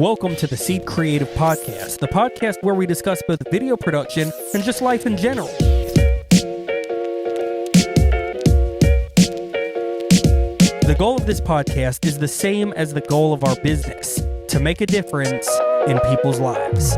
Welcome to the Seed Creative Podcast, the podcast where we discuss both video production and just life in general. The goal of this podcast is the same as the goal of our business, to make a difference in people's lives.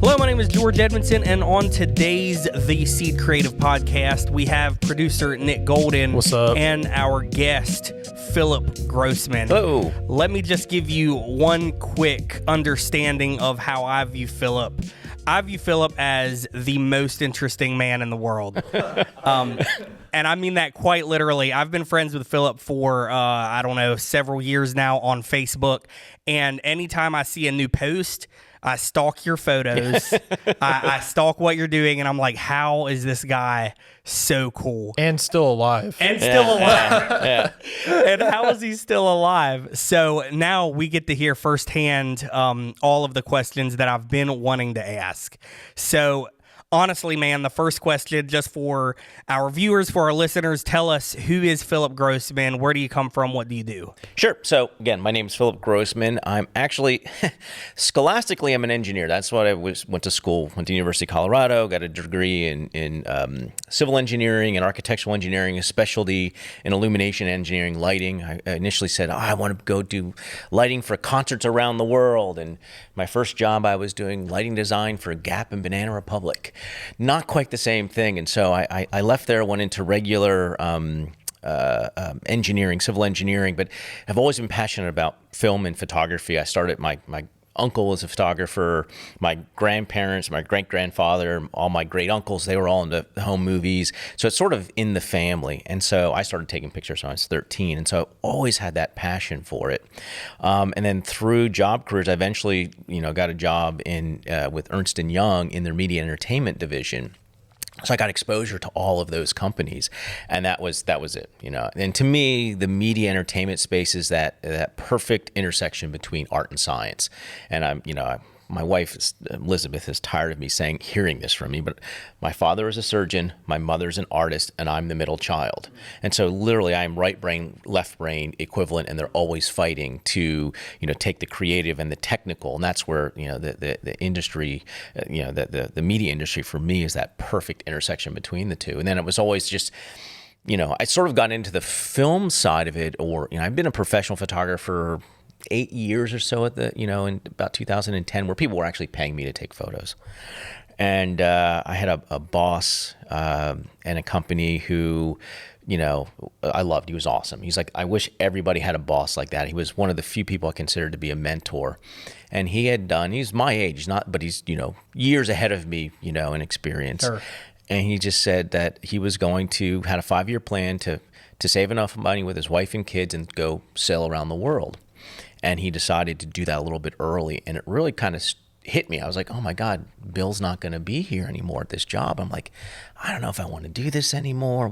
Hello, my name is George Edmondson, and on today's The Seed Creative Podcast, we have producer Nick Golden. What's up? And our guest, Philip Grossman. Hello. Let me just give you one quick understanding of how I view Philip. I view Philip as the most interesting man in the world. And I mean that quite literally. I've been friends with Philip for, several years now on Facebook. And anytime I see a new post, I stalk your photos. I stalk what you're doing, and I'm like, how is this guy so cool? And still alive. And how is he still alive? So now we get to hear firsthand all of the questions that I've been wanting to ask. So honestly, man, the first question, just for our viewers, for our listeners, tell us, who is Philip Grossman? Where do you come from? What do you do? Sure. So again, my name is Philip Grossman. I'm actually, scholastically, I'm an engineer. That's what I went to school, went to University of Colorado, got a degree in civil engineering and architectural engineering, a specialty in illumination engineering, lighting. I initially said, I want to go do lighting for concerts around the world. And my first job, I was doing lighting design for Gap and Banana Republic. Not quite the same thing. And so I left there, went into regular engineering, civil engineering, but I've always been passionate about film and photography. I started, my uncle was a photographer, my grandparents, my great-grandfather, all my great-uncles, they were all into home movies. So it's sort of in the family. And so I started taking pictures when I was 13. And so I always had that passion for it. And then through job careers, I eventually, got a job with Ernst & Young in their media entertainment division. So I got exposure to all of those companies, and that was it, And to me, the media entertainment space is that perfect intersection between art and science. And my wife, Elizabeth, is tired of me hearing this from me, but my father is a surgeon, my mother's an artist, and I'm the middle child. And so literally I'm right brain, left brain equivalent, and they're always fighting to, take the creative and the technical. And that's where, the industry, the media industry for me is that perfect intersection between the two. And then it was always just, I sort of got into the film side of it, or, I've been a professional photographer 8 years or so in about 2010, where people were actually paying me to take photos. And I had a boss and a company who, I loved. He was awesome. He's like, I wish everybody had a boss like that. He was one of the few people I considered to be a mentor. And he's my age, but he's, years ahead of me, in experience. Sure. And he just said that he was had a 5-year plan to save enough money with his wife and kids and go sail around the world. And he decided to do that a little bit early. And it really kind of hit me. I was like, oh my God, Bill's not going to be here anymore at this job. I'm like, I don't know if I want to do this anymore.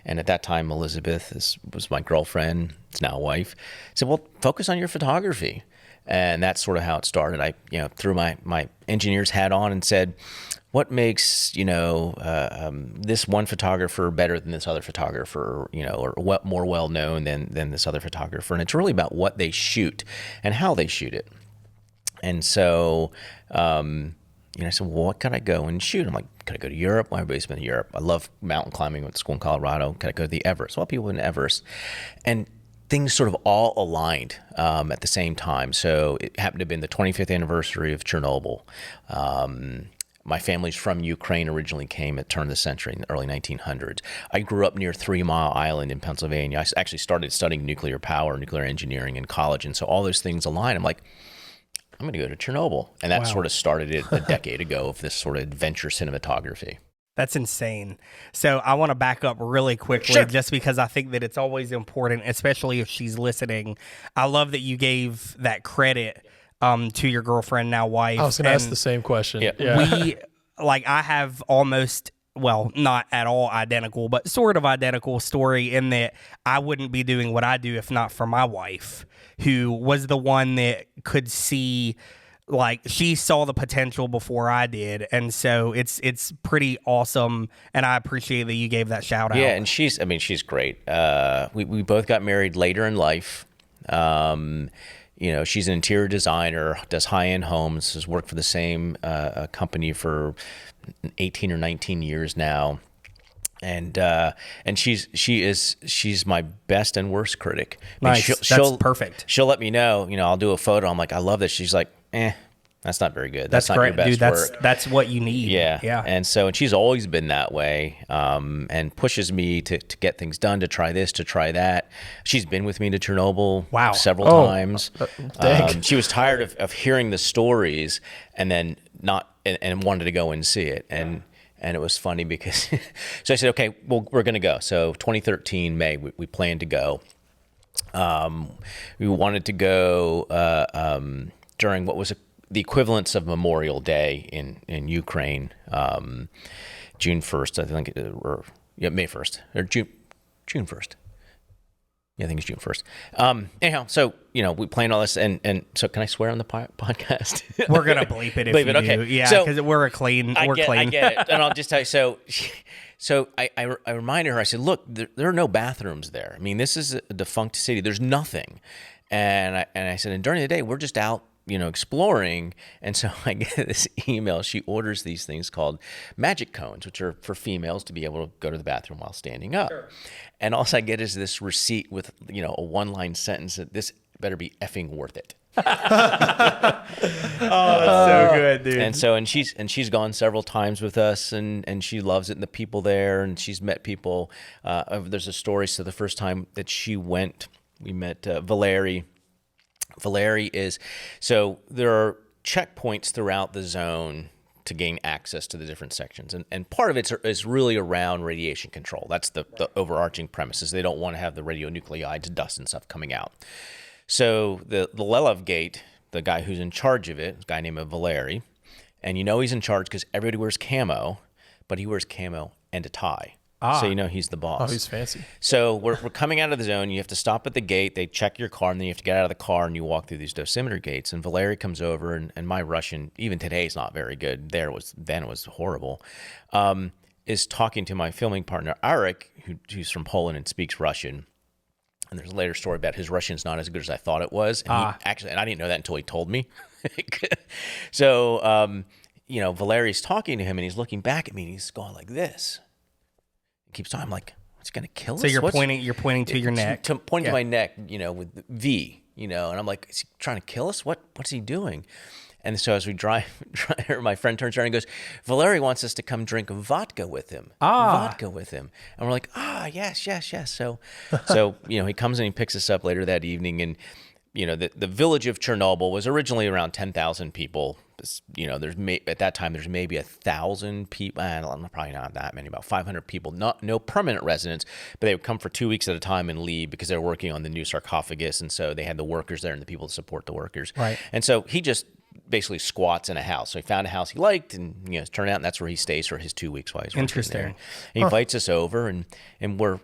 And at that time, Elizabeth was my girlfriend, it's now wife, said, well, focus on your photography. And that's sort of how it started. I, threw my engineer's hat on and said, what makes, this one photographer better than this other photographer, or what more well-known than this other photographer? And it's really about what they shoot and how they shoot it. And so, I said, well, what could I go and shoot? I'm like, could I go to Europe? Well, everybody's been to Europe. I love mountain climbing. I went to school in Colorado. Could I go to the Everest? Well, people went to Everest. And things sort of all aligned at the same time. So it happened to have been the 25th anniversary of Chernobyl. My family's from Ukraine, originally came at the turn of the century in the early 1900s. I grew up near 3 Mile Island in Pennsylvania. I actually started studying nuclear power, nuclear engineering in college. And so all those things align. I'm like, I'm going to go to Chernobyl. And that sort of started it a decade ago of this sort of adventure cinematography. That's insane. So I want to back up really quickly, just because I think that it's always important, especially if she's listening. I love that you gave that credit to your girlfriend, now wife. I was going to ask the same question. Yeah. I have almost, well, not at all identical, but sort of identical story in that I wouldn't be doing what I do if not for my wife, who was the one that could see like she saw the potential before I did, and so it's pretty awesome, and I appreciate that you gave that shout out. Yeah, and she's great. We both got married later in life. She's an interior designer, does high-end homes, has worked for the same company for 18 or 19 years now. And she's my best and worst critic. Nice. That's perfect. She'll let me know, I'll do a photo. I'm like, I love this. She's like, that's not very good. That's not great, your best dude. work. That's what you need. Yeah. And she's always been that way, and pushes me to get things done, to try this, to try that. She's been with me to Chernobyl several times. She was tired of hearing the stories and then and wanted to go and see it. And it was funny because, so I said, okay, well, we're going to go. So 2013, May, we planned to go. We wanted to go during what was the equivalence of Memorial Day in Ukraine, June 1st, I think, May 1st, or June 1st. Yeah, I think it's June 1st. Anyhow, so, we planned all this, and so can I swear on the podcast? We're going to bleep it if you do. Yeah, because we're clean. I get it. And I'll just tell you, so I reminded her, I said, look, there are no bathrooms there. I mean, this is a defunct city. There's nothing. And I said, and during the day, we're just out, exploring. And so I get this email. She orders these things called magic cones, which are for females to be able to go to the bathroom while standing up. Sure. And all I get is this receipt with, a one-line sentence that this better be effing worth it. Oh, that's so good, dude. And she's gone several times with us, and she loves it, and the people there, and she's met people. There's a story. So the first time that she went, we met Valeri. Valeri so there are checkpoints throughout the zone to gain access to the different sections. And part of it is really around radiation control. That's the overarching premise, is they don't want to have the radionuclides, dust and stuff coming out. So the Lelev gate, the guy who's in charge of it, a guy named Valeri, and he's in charge because everybody wears camo, but he wears camo and a tie. So he's the boss. Oh, he's fancy. So we're coming out of the zone. You have to stop at the gate. They check your car, and then you have to get out of the car, and you walk through these dosimeter gates. And Valeri comes over, and my Russian, even today, is not very good. Then it was horrible. Is talking to my filming partner, Arik, who's from Poland and speaks Russian. And there's a later story about his Russian's not as good as I thought it was. And and I didn't know that until he told me. So, Valeri's talking to him, and he's looking back at me, and he's going like this. Keeps talking. I'm like, what's going to kill us? So you're pointing to your neck. Pointing to my neck, with V, and I'm like, is he trying to kill us? What's he doing? And so as we drive, my friend turns around and goes, Valeri wants us to come drink vodka with him. Vodka with him. And we're like, yes. So, he comes and he picks us up later that evening, and the village of Chernobyl was originally around 10,000 people. At that time, there's maybe 1,000 people. Probably not that many, about 500 people. No permanent residents, but they would come for 2 weeks at a time and leave because they were working on the new sarcophagus, and so they had the workers there and the people to support the workers. Right. And so he just basically squats in a house. So he found a house he liked, and it turned out, and that's where he stays for his 2 weeks while he's working there. And he invites us over, and the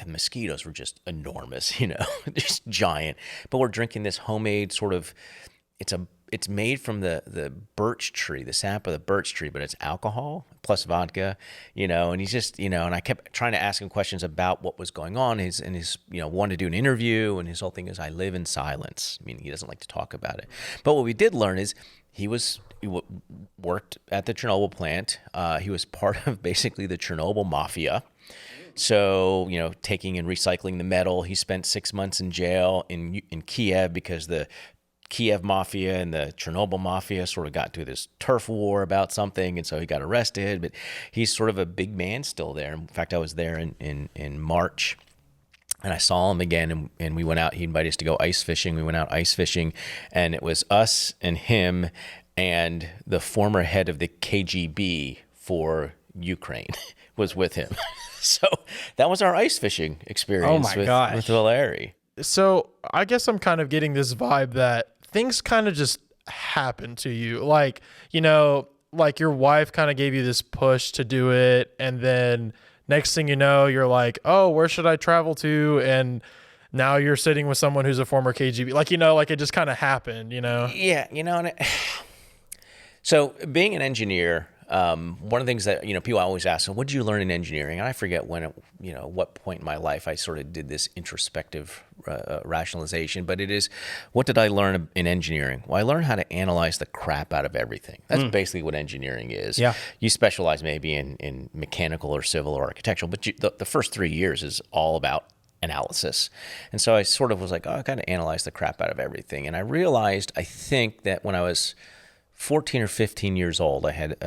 mosquitoes were just enormous, just giant. But we're drinking this homemade sort of, it's made from the birch tree, the sap of the birch tree, but it's alcohol plus vodka, and he's just, and I kept trying to ask him questions about what was going on. His wanted to do an interview, and his whole thing is, I live in silence. I mean, he doesn't like to talk about it. But what we did learn is he worked at the Chernobyl plant. He was part of basically the Chernobyl mafia. So, taking and recycling the metal. He spent 6 months in jail in Kiev because the Kiev mafia and the Chernobyl mafia sort of got to this turf war about something, and so he got arrested. But he's sort of a big man still there. In fact, I was there in March, and I saw him again, and we went out. He invited us to go ice fishing. We went out ice fishing, and it was us and him and the former head of the KGB for Ukraine was with him. So that was our ice fishing experience with Valeri. So I guess I'm kind of getting this vibe that things kind of just happen to you. Like, like your wife kind of gave you this push to do it. And then next thing you know, you're like, oh, where should I travel to? And now you're sitting with someone who's a former KGB. Like, like it just kind of happened, Yeah, and So being an engineer, one of the things that, people always ask, so what did you learn in engineering? And I forget what point in my life I sort of did this introspective rationalization, but it is, what did I learn in engineering? Well, I learned how to analyze the crap out of everything. That's basically what engineering is. Yeah. You specialize maybe in mechanical or civil or architectural, but the first 3 years is all about analysis. And so I sort of was like, I got to analyze the crap out of everything. And I realized, I think that when I was 14 or 15 years old, I had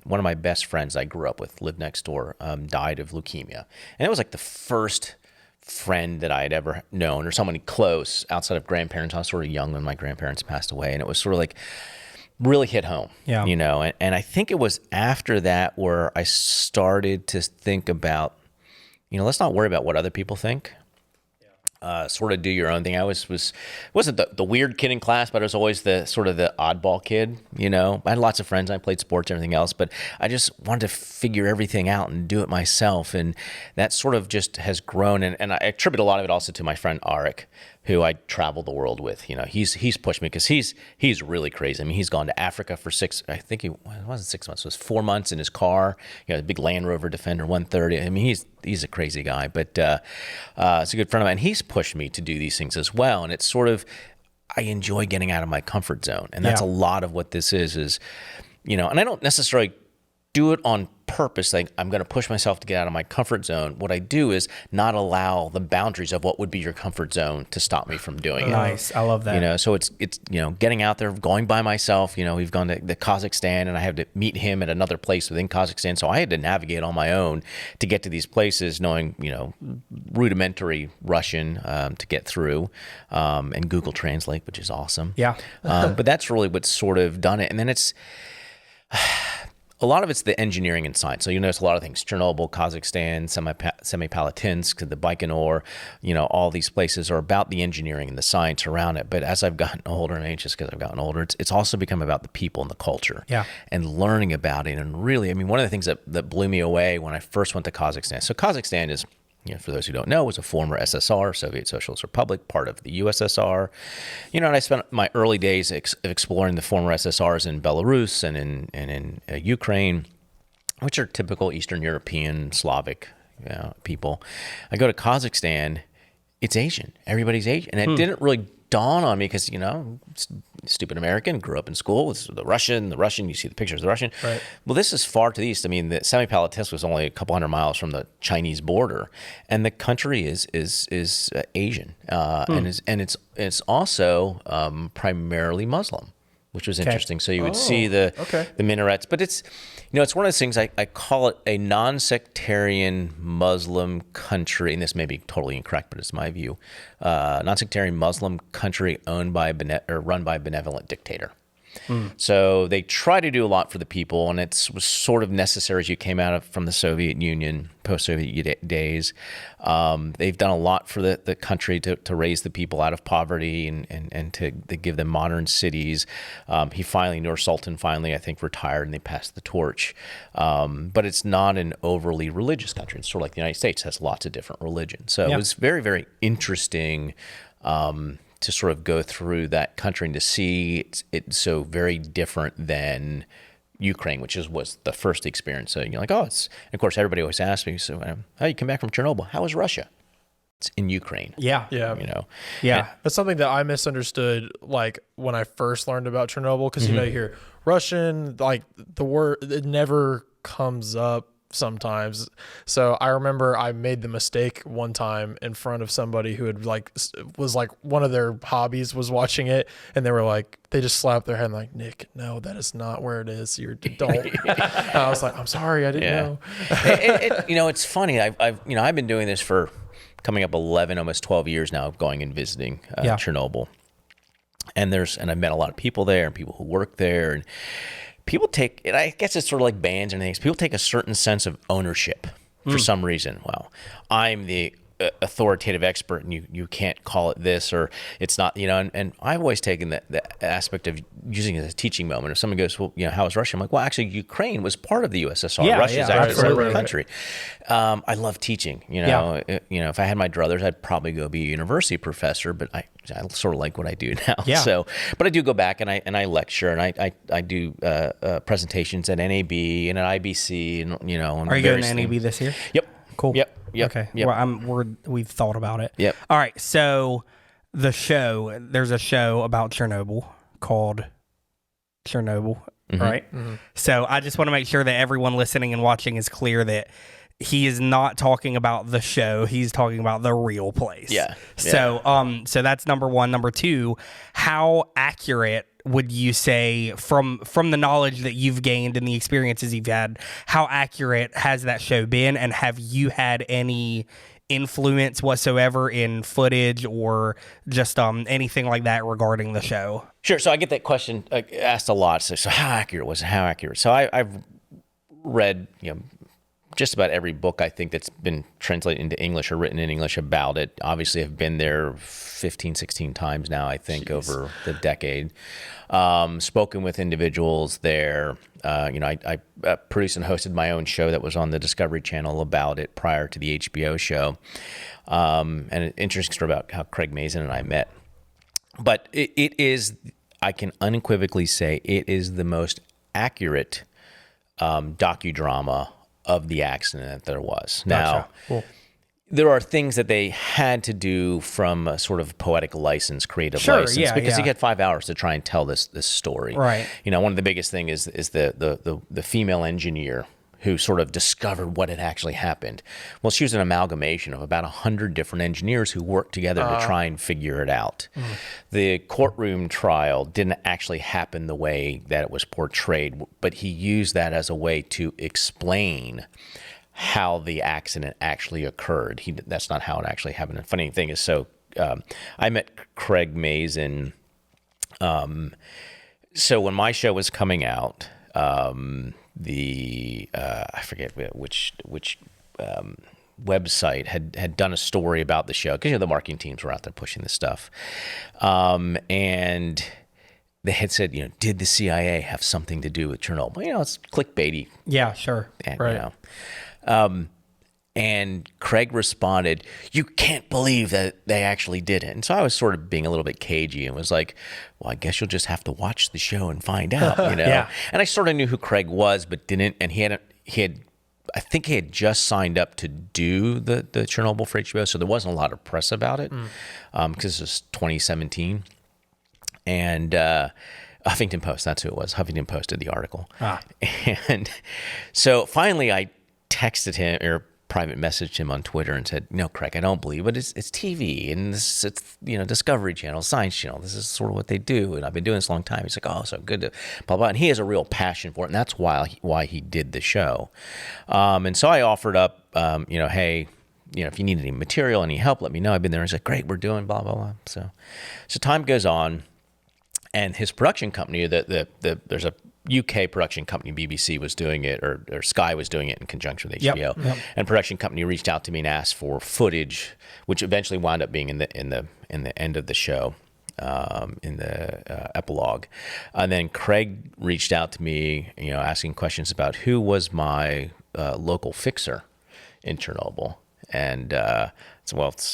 one of my best friends I grew up with, lived next door, died of leukemia. And it was like the first friend that I had ever known, or someone close outside of grandparents. I was sort of young when my grandparents passed away. And it was sort of like really hit home, And I think it was after that where I started to think about, let's not worry about what other people think. Sort of do your own thing. I wasn't the weird kid in class, but I was always the sort of the oddball kid. I had lots of friends. I played sports and everything else, but I just wanted to figure everything out and do it myself. And that sort of just has grown. And I attribute a lot of it also to my friend Arik, who I travel the world with. He's pushed me because he's really crazy. I mean, he's gone to Africa for it wasn't 6 months, it was 4 months in his car. The big Land Rover Defender 130. I mean, he's a crazy guy, but it's a good friend of mine. He's pushed me to do these things as well, and it's sort of, I enjoy getting out of my comfort zone, and that's a lot of what this is. And I don't necessarily do it on purpose. Like, I'm going to push myself to get out of my comfort zone. What I do is not allow the boundaries of what would be your comfort zone to stop me from doing it. Nice. I love that. So it's getting out there, going by myself. We've gone to the Kazakhstan, and I have to meet him at another place within Kazakhstan. So I had to navigate on my own to get to these places, knowing, rudimentary Russian to get through, and Google Translate, which is awesome. Yeah. But that's really what's sort of done it. And then it's a lot of it's the engineering and science. So notice a lot of things: Chernobyl, Kazakhstan, Semipalatinsk, the Baikonur. All these places are about the engineering and the science around it. But as I've gotten older, and anxious because I've gotten older, it's also become about the people and the culture. Yeah. And learning about it. And really, one of the things that blew me away when I first went to Kazakhstan. So Kazakhstan is, for those who don't know, was a former SSR, Soviet Socialist Republic, part of the USSR. And I spent my early days exploring the former SSRs in Belarus and in Ukraine, which are typical Eastern European, Slavic people. I go to Kazakhstan, it's Asian. Everybody's Asian. And it didn't really dawn on me because, stupid American, grew up in school with the Russian, you see the pictures of the Russian. Right. Well, this is far to the east. The Semipalatinsk was only a couple hundred miles from the Chinese border, and the country is Asian, and it's also primarily Muslim, which was interesting. So you would see the minarets, but it's it's one of those things. I call it a non-sectarian Muslim country, and this may be totally incorrect, but it's my view. Non-sectarian Muslim country owned by run by a benevolent dictator. So they try to do a lot for the people, and it was sort of necessary as you came out from the Soviet Union, post-Soviet days. They've done a lot for the country to raise the people out of poverty and to give them modern cities. Nur Sultan finally, I think, retired, and they passed the torch. But it's not an overly religious country. It's sort of like the United States, has lots of different religions. So it was very, very interesting to sort of go through that country and to see it's so very different than Ukraine, which was the first experience. So you're like, and of course, everybody always asks me, so how you come back from Chernobyl? How was Russia? It's in Ukraine. Yeah. Yeah. That's something that I misunderstood, like, when I first learned about Chernobyl, because, you hear Russian, like, the word, it never comes up sometimes. So I remember I made the mistake one time in front of somebody who had was one of their hobbies was watching it, and they just slapped their head and like, Nick, no, that is not where it is. You're don't. I was like, I'm sorry, I didn't know. It's funny. I've been doing this for coming up 11, almost 12 years now, of going and visiting Chernobyl, and I've met a lot of people there and people who work there, and people take, and I guess it's sort of like bands and things, people take a certain sense of ownership for some reason. Well, I'm the authoritative expert and you can't call it this or it's not, and I've always taken the aspect of using it as a teaching moment. If someone goes, well, how is Russia? I'm like, well, actually Ukraine was part of the USSR. Yeah, Russia's yeah, actually a separate right. country. I love teaching, if I had my druthers, I'd probably go be a university professor, but I sort of like what I do now. Yeah. So, but I do go back and I lecture and I do presentations at NAB and at IBC and, Are you going to NAB this year? Yep. Cool. Yep. Okay. Yep. Well, we've thought about it. Yep. All right. So there's a show about Chernobyl called Chernobyl, right? Mm-hmm. So I just want to make sure that everyone listening and watching is clear that he is not talking about the show. He's talking about the real place. Yeah. So, so that's number one. Number two, how accurate would you say from the knowledge that you've gained and the experiences you've had, how accurate has that show been? And have you had any influence whatsoever in footage or just anything like that regarding the show? Sure. So I get that question asked a lot. So how accurate was it? How accurate? So I've read, just about every book I think that's been translated into English or written in English about it. Obviously, I've been there 15, 16 times now, I think, over the decade. Spoken with individuals there. I produced and hosted my own show that was on the Discovery Channel about it prior to the HBO show. And an interesting story about how Craig Mazin and I met. But it is, I can unequivocally say, it is the most accurate docudrama of the accident that there was. Now, Cool. There are things that they had to do from a sort of poetic license, creative license, because he had 5 hours to try and tell this story. Right. One of the biggest thing is the female engineer who sort of discovered what had actually happened. Well, she was an amalgamation of about 100 different engineers who worked together to try and figure it out. The courtroom trial didn't actually happen the way that it was portrayed, but he used that as a way to explain how the accident actually occurred. That's not how it actually happened. The funny thing is, I met Craig Mazin. So when my show was coming out, I forget which website had done a story about the show, because the marketing teams were out there pushing this stuff, and they had said, did the CIA have something to do with Chernobyl? It's clickbaity. Yeah, sure. And, Right. And Craig responded, "You can't believe that they actually did it." And so I was sort of being a little bit cagey and was like, well, I guess you'll just have to watch the show and find out, Yeah. And I sort of knew who Craig was, but didn't. And I think he had just signed up to do the Chernobyl for HBO, so there wasn't a lot of press about it, because it was 2017. And Huffington Post, that's who it was. Huffington Post did the article. And so finally I texted him or private messaged him on Twitter and said, "No, Craig, I don't believe it. It's TV and it's Discovery Channel, Science Channel. This is sort of what they do, and I've been doing this a long time." He's like, "Oh, so good to blah blah." And he has a real passion for it, and that's why he did the show. And so I offered up, hey, if you need any material, any help, let me know. I've been there. And he's like, "Great, we're doing blah blah blah." So time goes on, and his production company, there's a UK production company, BBC was doing it, or Sky was doing it in conjunction with HBO. Yep. And production company reached out to me and asked for footage, which eventually wound up being in the end of the show, in the epilogue. And then Craig reached out to me, asking questions about who was my local fixer in Chernobyl. And it's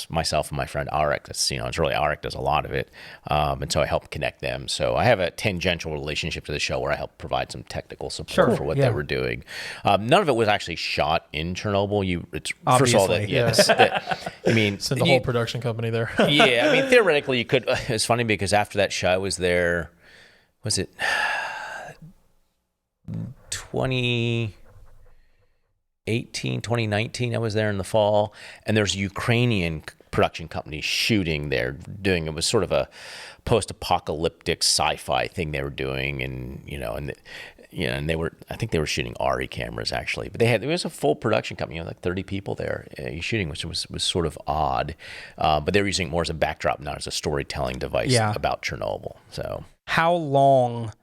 myself and my friend Arik. It's really Arik does a lot of it, and so I help connect them. So I have a tangential relationship to the show where I help provide some technical support for what they were doing. None of it was actually shot in Chernobyl. First of all, Send the whole production company there. Yeah, theoretically you could. It's funny because after that show I was there. Was it 2019, I was there in the fall, and there's a Ukrainian production company shooting there, it was sort of a post-apocalyptic sci-fi thing they were doing, and and I think they were shooting ARRI cameras actually, but it was a full production company, like 30 people there shooting, which was sort of odd, but they were using it more as a backdrop, not as a storytelling device about Chernobyl. So how long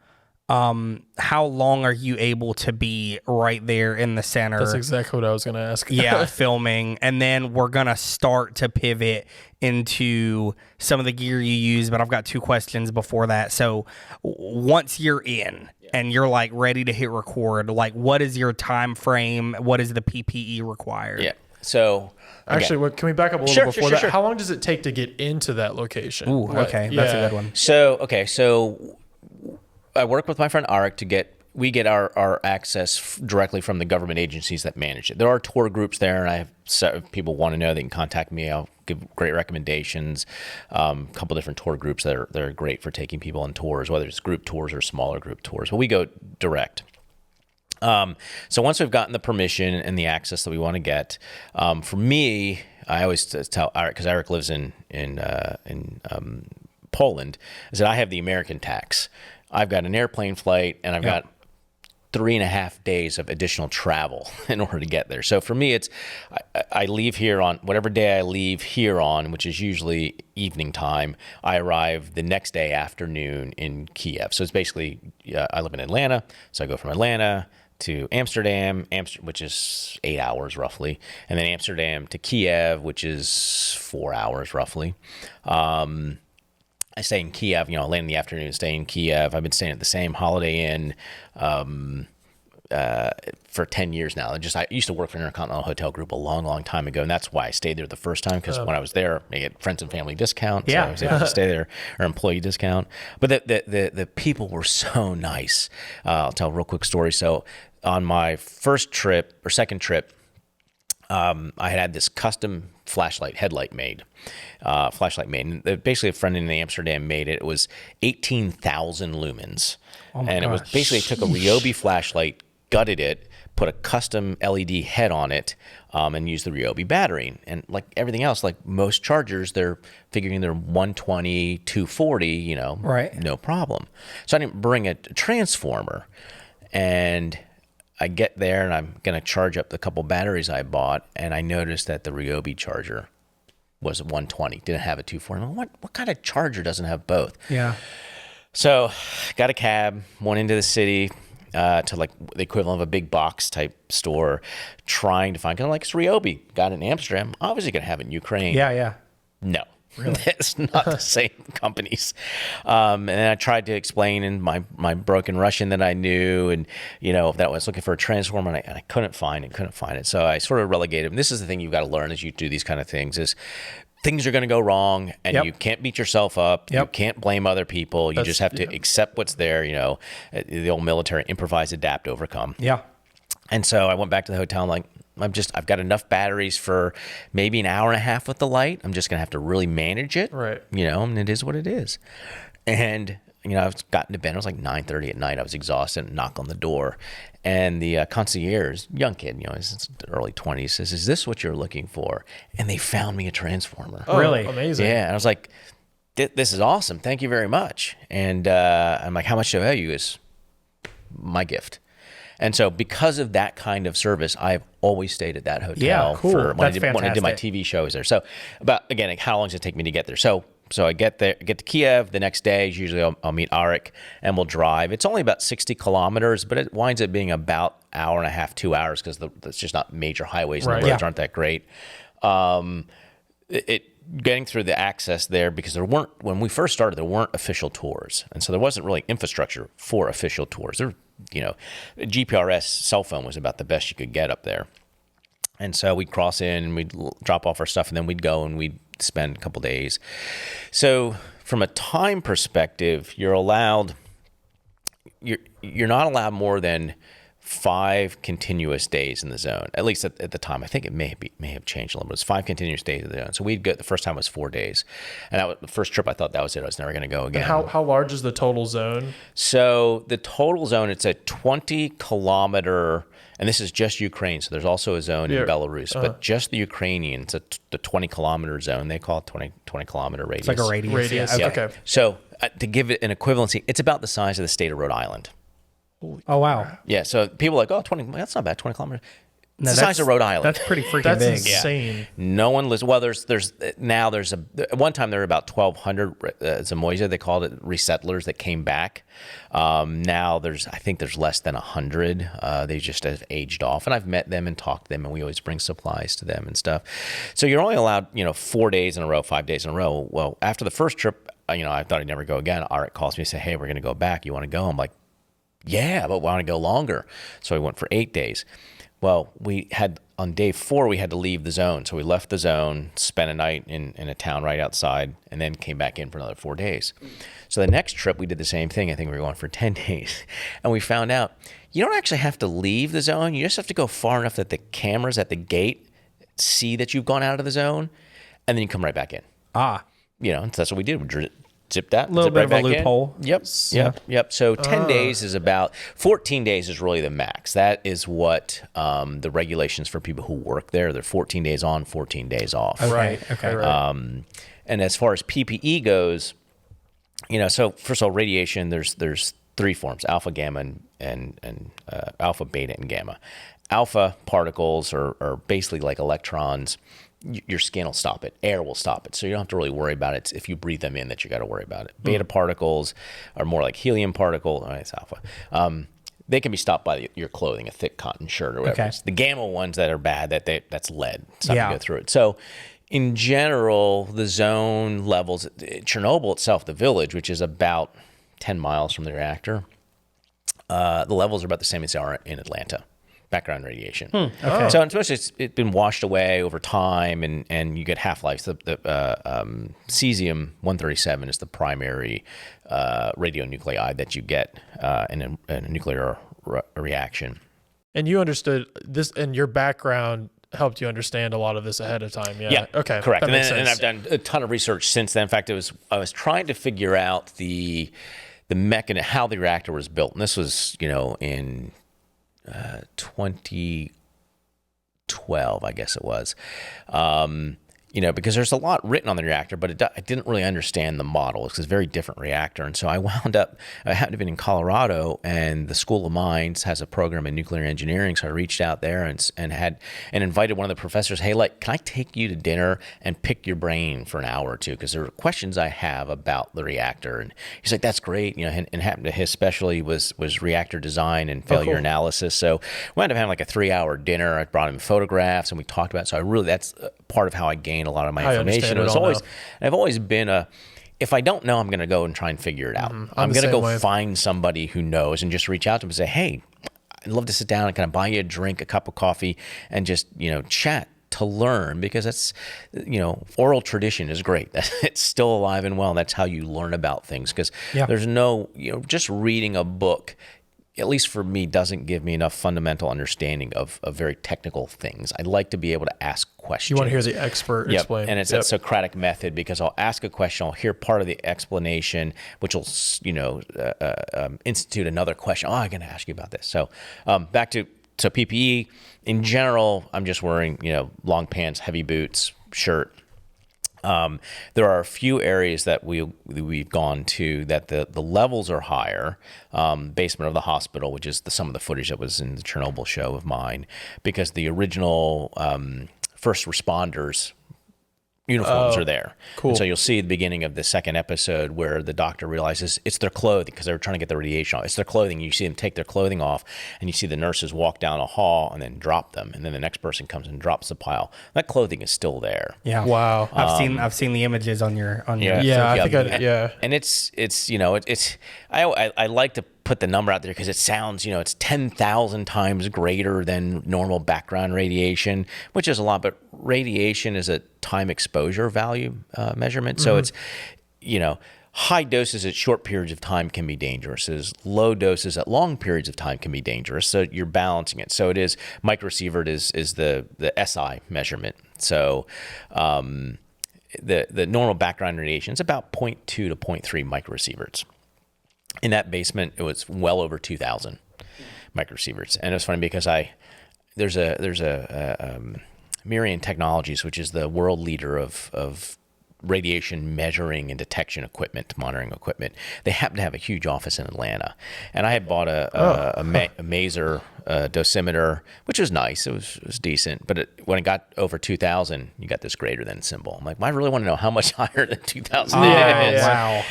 how long are you able to be right there in the center? That's exactly what I was going to ask. Yeah, filming. And then we're going to start to pivot into some of the gear you use, but I've got 2 questions before that. So once you're in and you're like ready to hit record, like what is your time frame? What is the PPE required? Yeah. So Actually, can we back up a little before that? How long does it take to get into that location? Ooh, okay. That's a good one. So I work with my friend Arik we get our access directly from the government agencies that manage it. There are tour groups there, and I have if people want to know, they can contact me. I'll give great recommendations. A couple different tour groups that are great for taking people on tours, whether it's group tours or smaller group tours. But we go direct. So once we've gotten the permission and the access that we want to get, for me, I always tell Arik, because Arik lives in Poland, is that I have the American tax. I've got an airplane flight, and I've got 3.5 days of additional travel in order to get there. So for me, it's I leave here on whatever day I leave here on, which is usually evening time. I arrive the next day afternoon in Kiev. So it's basically I live in Atlanta, so I go from Atlanta to Amsterdam, which is 8 hours roughly, and then Amsterdam to Kiev, which is 4 hours roughly. I stay in Kiev, land in the afternoon, stay in Kiev. I've been staying at the same Holiday Inn for 10 years now. I used to work for Intercontinental Hotel Group a long, long time ago, and that's why I stayed there the first time, because when I was there, I get friends and family discount, so I was able to stay there, or employee discount. But the people were so nice. I'll tell a real quick story. So on my first trip, or second trip, I had this custom headlight made. And basically a friend in Amsterdam made it. It was 18,000 lumens. And it was basically, took a Ryobi flashlight, gutted it, put a custom LED head on it, and used the Ryobi battery. And like everything else, like most chargers, they're figuring they're 120, 240, no problem. So I didn't bring a transformer. And I get there and I'm going to charge up the couple batteries I bought, and I noticed that the Ryobi charger was 120, didn't have a 240. What kind of charger doesn't have both? Yeah. So got a cab, went into the city to like the equivalent of a big box type store, trying to find, it's Ryobi. Got it in Amsterdam, obviously going to have it in Ukraine. Yeah. No. Really? It's not the same companies. And then I tried to explain in my broken Russian that I knew, and that I was looking for a transformer, and I couldn't find it. So I sort of relegated. And this is the thing you've got to learn as you do these kind of things: is things are going to go wrong, and you can't beat yourself up. You can't blame other people. You just have to accept what's there. The old military: improvise, adapt, overcome. Yeah. And so I went back to the hotel, and I've got enough batteries for maybe an hour and a half with the light. I'm just going to have to really manage it. Right. And it is what it is. And, I've gotten to bed. It was like 9:30 at night. I was exhausted, knock on the door. And the concierge, young kid, he's early 20s, says, "Is this what you're looking for?" And they found me a transformer. Oh, really? Amazing. Yeah. And I was like, this is awesome. Thank you very much. And I'm like, how much do I owe you? Is my gift. And so because of that kind of service, I've always stayed at that hotel. Yeah, cool. For when That's I did my fantastic. TV shows there. So again, how long does it take me to get there? So I get there, get to Kiev the next day. Usually I'll meet Arik and we'll drive. It's only about 60 kilometers, but it winds up being about hour and a half, 2 hours, because it's just not major highways and the roads aren't that great. Getting through the access there, because when we first started, there weren't official tours. And so there wasn't really infrastructure for official tours. A GPRS cell phone was about the best you could get up there. And so we'd cross in and we'd drop off our stuff, and then we'd go and we'd spend a couple days. So from a time perspective, you're not allowed more than 5 continuous days in the zone, at least at the time. I think it may have changed a little bit. It's 5 continuous days in the zone. So we'd go, the first time was 4 days. And that was the first trip. I thought that was it. I was never going to go again. And how large is the total zone? So the total zone, it's a 20-kilometer, and this is just Ukraine. So there's also a zone in Belarus, but just the Ukrainians, the 20-kilometer zone. They call it 20-kilometer radius. It's like a radius. Yeah. Okay. So to give it an equivalency, it's about the size of the state of Rhode Island. Oh, wow. Yeah, so people are like, 20, that's not bad, 20 kilometers. No, It's the size of Rhode Island. That's pretty freaking That's big. insane. No one lives. Well, there's at one time there were about 1,200 Zamoysia. They called it resettlers that came back. Now I think there's less than 100. They just have aged off, and I've met them and talked to them, and we always bring supplies to them and stuff. So you're only allowed 4 days in a row, 5 days in a row. Well, after the first trip, I thought I'd never go again. Art calls me and say, "Hey, we're going to go back. You want to go?" I'm like, "Yeah, but we want to go longer." So we went for 8 days. Well, on day 4, we had to leave the zone. So we left the zone, spent a night in a town right outside, and then came back in for another 4 days. So the next trip, we did the same thing. I think we were going for 10 days. And we found out you don't actually have to leave the zone. You just have to go far enough that the cameras at the gate see that you've gone out of the zone, and then you come right back in. Ah. So that's what we did. We zip that, little zip bit right of a back in. loophole. Yep. So 10 days is 14 days is really the max. That is what the regulations for people who work there. They're 14 days on, 14 days off. Okay. And as far as PPE goes, so first of all, radiation, there's 3 forms: alpha, gamma, and alpha, beta, and gamma. Alpha particles are basically like electrons. Your skin will stop it. Air will stop it. So you don't have to really worry about it. It's if you breathe them in that you got to worry about it. Beta particles are more like helium particle. It's alpha. They can be stopped by your clothing, a thick cotton shirt or whatever. Okay. It's the gamma ones that are bad, that's lead. It's not going to go through it. So in general, the zone levels, Chernobyl itself, the village, which is about 10 miles from the reactor, the levels are about the same as they are in Atlanta. Background radiation. Okay. So it's been washed away over time, and you get half-lives. The cesium-137 is the primary radionuclide that you get in a nuclear reaction. And you understood this, and your background helped you understand a lot of this ahead of time. Yeah. Okay. Correct. That makes sense. And I've done a ton of research since then. In fact, I was trying to figure out the mechanism, how the reactor was built, and this was in 2012, I guess it was. Because there's a lot written on the reactor, but I didn't really understand the model. It's a very different reactor. And so I happened to have been in Colorado, and the School of Mines has a program in nuclear engineering. So I reached out there and invited one of the professors, "Hey, can I take you to dinner and pick your brain for an hour or two? Because there are questions I have about the reactor." And he's like, "That's great." And happened to his specialty was reactor design and failure analysis. So we ended up having like a 3-hour dinner. I brought him photographs and we talked about it. So that's part of how I gained a lot of my information. I've always been if I don't know, I'm going to go and try and figure it out. I'm going to go find somebody who knows and just reach out to them and say, "Hey, I'd love to sit down and kind of buy you a drink, a cup of coffee, and just, chat to learn," because that's, oral tradition is great. It's still alive and well. That's how you learn about things, because there's no, just reading a book, at least for me, doesn't give me enough fundamental understanding of very technical things. I like to be able to ask questions. You want to hear the expert explain. And it's that Socratic method, because I'll ask a question, I'll hear part of the explanation, which will, institute another question. "Oh, I'm going to ask you about this." So back to PPE. In general, I'm just wearing, long pants, heavy boots, shirt. There are a few areas that we've gone to that the levels are higher. Basement of the hospital, which is some of the footage that was in the Chernobyl show of mine, because the original first responders uniforms are there. Cool. And so you'll see at the beginning of the second episode where the doctor realizes it's their clothing, because they were trying to get the radiation off. It's their clothing. You see them take their clothing off, and you see the nurses walk down a hall and then drop them, and then the next person comes and drops the pile. That clothing is still there. Yeah. Wow. I've seen the images on your Yeah. And I like to put the number out there because it sounds, it's 10,000 times greater than normal background radiation, which is a lot, but radiation is a time exposure value measurement. So it's, high doses at short periods of time can be dangerous, as low doses at long periods of time can be dangerous. So you're balancing it. So it is, microsievert is the SI measurement. So the normal background radiation is about 0.2 to 0.3 microsieverts. In that basement, it was well over 2,000 microsieverts. And it was funny because there's a Mirion Technologies, which is the world leader of radiation measuring and detection equipment, monitoring equipment. They happen to have a huge office in Atlanta, and I had bought a Maser dosimeter, which was nice. It was decent, but when it got over 2,000, you got this greater than symbol. I'm like, well, I really want to know how much higher than 2,000 it is. Wow.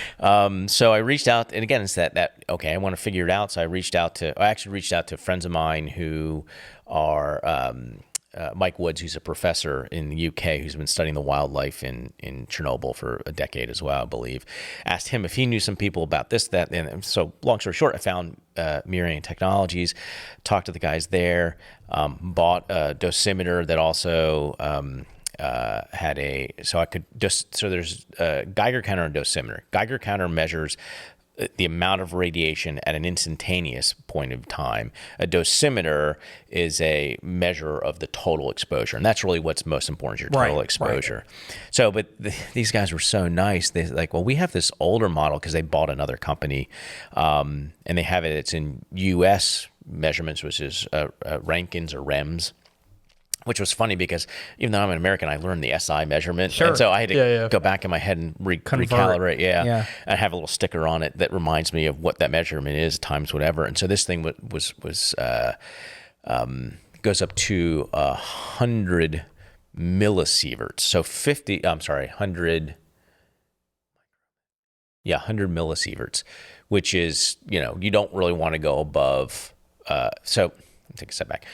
So I reached out, and again, it's that okay, I want to figure it out. So I actually reached out to friends of mine who are Mike Woods, who's a professor in the UK, who's been studying the wildlife in Chernobyl for a decade as well, I believe. Asked him if he knew some people about this, that, and so long story short, I found Miriam Technologies, talked to the guys there, bought a dosimeter that also had there's a Geiger counter and dosimeter. Geiger counter measures the amount of radiation at an instantaneous point of time. A dosimeter is a measure of the total exposure, and that's really what's most important, your total exposure. So, but these guys were so nice. They're like, well, we have this older model because they bought another company, and they have it. It's in U.S. measurements, which is Rankins or REMS. Which was funny because even though I'm an American, I learned the SI measurement. Sure. And so I had to go back in my head and recalibrate. Yeah. I have a little sticker on it that reminds me of what that measurement is times whatever. And so this thing goes up to 100 millisieverts. So 100 millisieverts, which is, you don't really want to go above. So let me take a step back.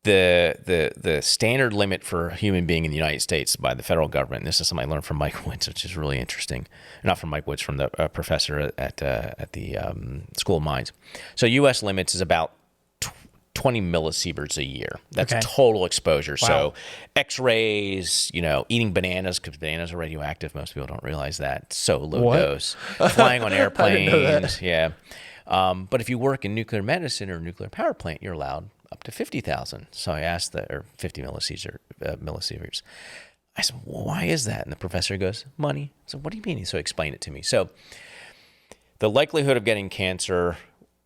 The standard limit for a human being in the United States by the federal government, and this is something I learned from Mike Woods, which is really interesting. Not from Mike Woods, from the professor at the School of Mines. So U.S. limits is about 20 millisieverts a year. That's total exposure. Wow. So X-rays, eating bananas, because bananas are radioactive. Most people don't realize that. So low dose. Flying on airplanes. Yeah. But if you work in nuclear medicine or a nuclear power plant, you're allowed up to 50,000. So I asked or 50 millisieverts. I said, well, why is that? And the professor goes, money. So what do you mean? So explain it to me. So the likelihood of getting cancer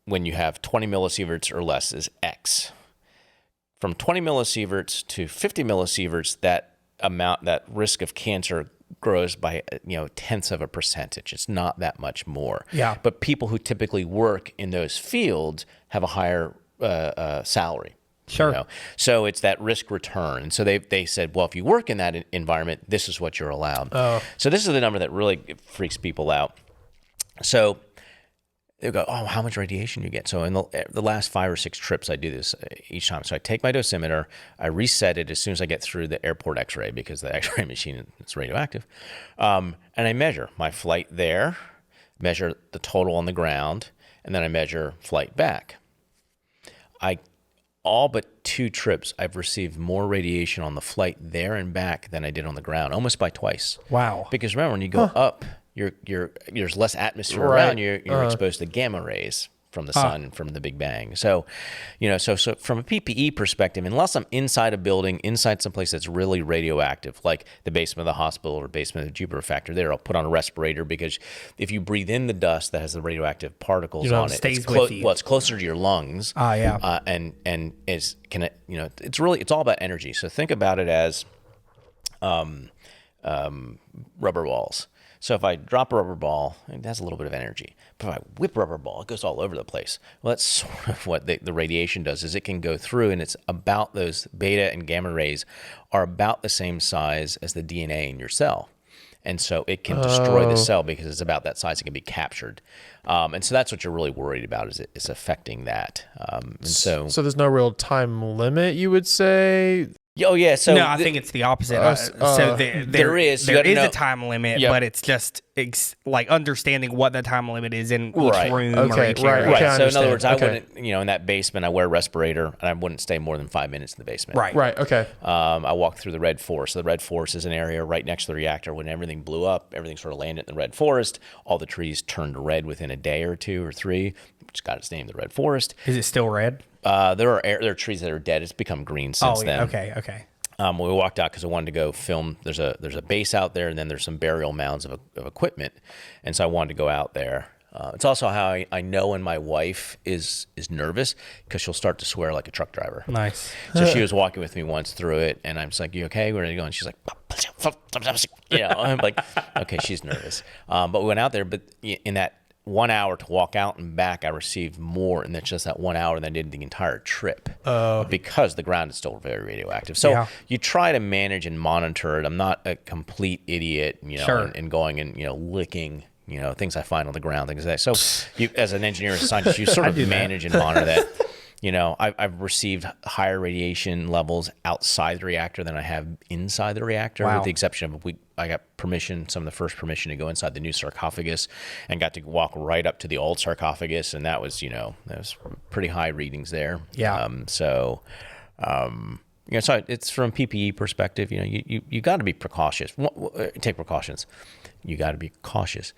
when you have 20 millisieverts or less is X. From 20 millisieverts to 50 millisieverts, that risk of cancer grows by tenths of a percentage. It's not that much more. Yeah. But people who typically work in those fields have a higher salary. Sure. So it's that risk return. And so they said, well, if you work in that environment, this is what you're allowed. Oh. So this is the number that really freaks people out. So they go, oh, how much radiation you get? So in the last 5 or 6 trips, I do this each time. So I take my dosimeter, I reset it as soon as I get through the airport X-ray, because the X-ray machine is radioactive. And I measure my flight there, measure the total on the ground, and then I measure flight back. All but 2 trips, I've received more radiation on the flight there and back than I did on the ground, almost by twice. Wow. Because remember, when you go up, there's less atmosphere around you. You're exposed to gamma rays from the sun, from the Big Bang. So, so from a PPE perspective, unless I'm inside a building, inside someplace that's really radioactive, like the basement of the hospital or basement of the Jupiter factory, there, I'll put on a respirator, because if you breathe in the dust that has the radioactive particles on it, it's closer to your lungs. And it's all about energy. So think about it as rubber balls. So if I drop a rubber ball, it has a little bit of energy. But if I whip a rubber ball, it goes all over the place. Well, that's sort of what the radiation does, is it can go through, and it's about, those beta and gamma rays are about the same size as the DNA in your cell. And so it can destroy the cell because it's about that size. It can be captured. And so that's what you're really worried about, is it's affecting that. So there's no real time limit, you would say? Oh yeah, so no, I think it's the opposite. So there is a time limit, but it's just like understanding what the time limit is in each room or each area. Right. So in other words, I wouldn't, in that basement, I wear a respirator, and I wouldn't stay more than 5 minutes in the basement. Right. Okay. I walk through the red forest. So the red forest is an area right next to the reactor. When everything blew up, everything sort of landed in the red forest. All the trees turned red within a day or 2 or 3, which got its name, the red forest. Is it still red? There are trees that are dead. It's become green since then. Okay. We walked out because I wanted to go film. There's a base out there, and then there's some burial mounds of equipment, and so I wanted to go out there. It's also how I know when my wife is nervous, because she'll start to swear like a truck driver. Nice. So she was walking with me once through it, and I'm just like, "You okay? Where are you going?" She's like, I'm like, okay, she's nervous. But we went out there, but in that 1 hour to walk out and back, I received more, and that's just that 1 hour than I did the entire trip, because the ground is still very radioactive. So you try to manage and monitor it. I'm not a complete idiot, and going and licking. Things I find on the ground, things like that. So you, as an engineer, as a scientist, you sort of manage and monitor that. I've received higher radiation levels outside the reactor than I have inside the reactor, with the exception of I got some of the first permission to go inside the new sarcophagus, and got to walk right up to the old sarcophagus, and that was, that was pretty high readings there. Yeah. So it's from PPE perspective. You got to be precautious. Take precautions. You got to be cautious.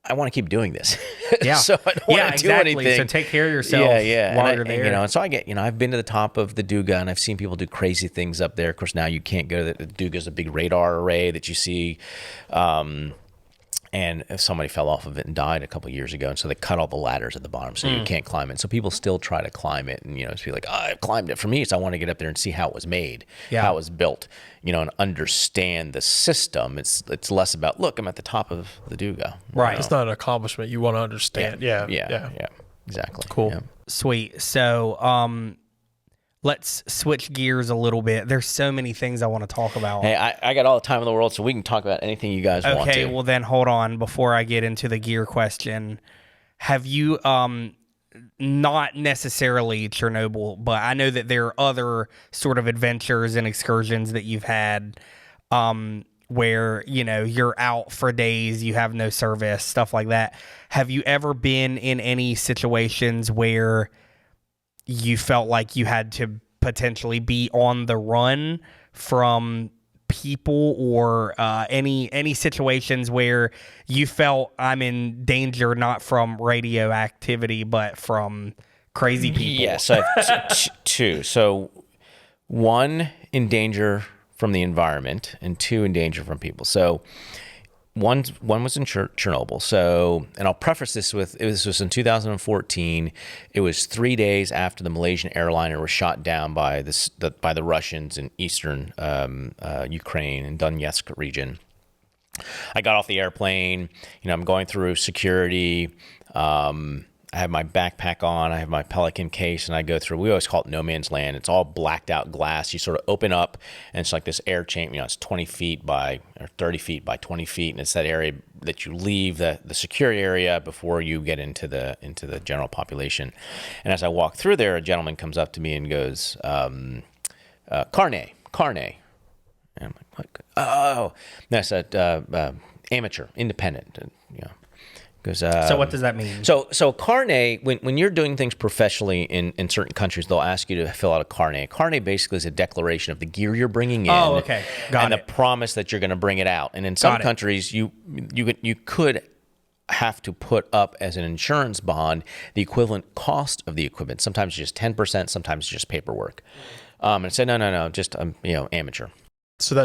I want to keep doing this. Yeah. So I don't want to do anything. So take care of yourself while you're there. And so I get, I've been to the top of the Duga, and I've seen people do crazy things up there. Of course, now you can't go to the Duga's a big radar array that you see. And if somebody fell off of it and died a couple of years ago, and so they cut all the ladders at the bottom, so you can't climb it. So people still try to climb it, and it's like, I've climbed it. For me, it's I want to get up there and see how it was made, how it was built, and understand the system. It's less about, look, I'm at the top of the Duga. Right. It's not an accomplishment. You want to understand. Yeah. Exactly. Cool. Yeah. Sweet. So let's switch gears a little bit. There's so many things I want to talk about. Hey, I got all the time in the world, so we can talk about anything you guys want to. Okay, well then hold on before I get into the gear question. Have you, not necessarily Chernobyl, but I know that there are other sort of adventures and excursions that you've had where, you're out for days, you have no service, stuff like that. Have you ever been in any situations where you felt like you had to potentially be on the run from people, or any situations where you felt I'm in danger, not from radioactivity, but from crazy people? Yes, I have two. So one, in danger from the environment, and two, in danger from people. So one was in Chernobyl. So, and I'll preface this with, this was in 2014. It was 3 days after the Malaysian airliner was shot down by the Russians in eastern Ukraine and Donetsk region. I got off the airplane. I'm going through security. I have my backpack on, I have my Pelican case, and I go through, we always call it no man's land. It's all blacked out glass. You sort of open up, and it's like this air chamber, it's 20 feet by, or 30 feet by 20 feet. And it's that area that you leave the security area before you get into the general population. And as I walk through there, a gentleman comes up to me and goes, carne. And I'm like, what? Oh, that's amateur, independent, So what does that mean? So carne, when you're doing things professionally in certain countries, they'll ask you to fill out a carne. Carne basically is a declaration of the gear you're bringing in. Oh, okay. Got it. The promise that you're going to bring it out. And in some countries, you could have to put up as an insurance bond the equivalent cost of the equipment. Sometimes it's just 10%, sometimes it's just paperwork. And I said, no, just amateur. So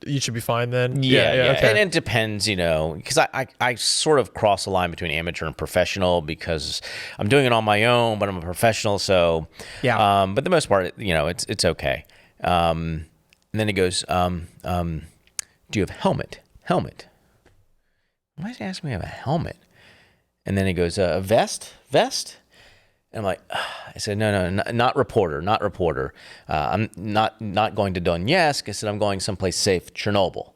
you should be fine then. Yeah. Okay. And it depends, because I sort of cross the line between amateur and professional, because I'm doing it on my own, but I'm a professional. So but the most part, it's okay. And then he goes, do you have helmet? Why is he asking me if I have a helmet? And then he goes, vest. And I'm like, I said, no, not reporter. I'm not going to Donetsk. I said, I'm going someplace safe, Chernobyl.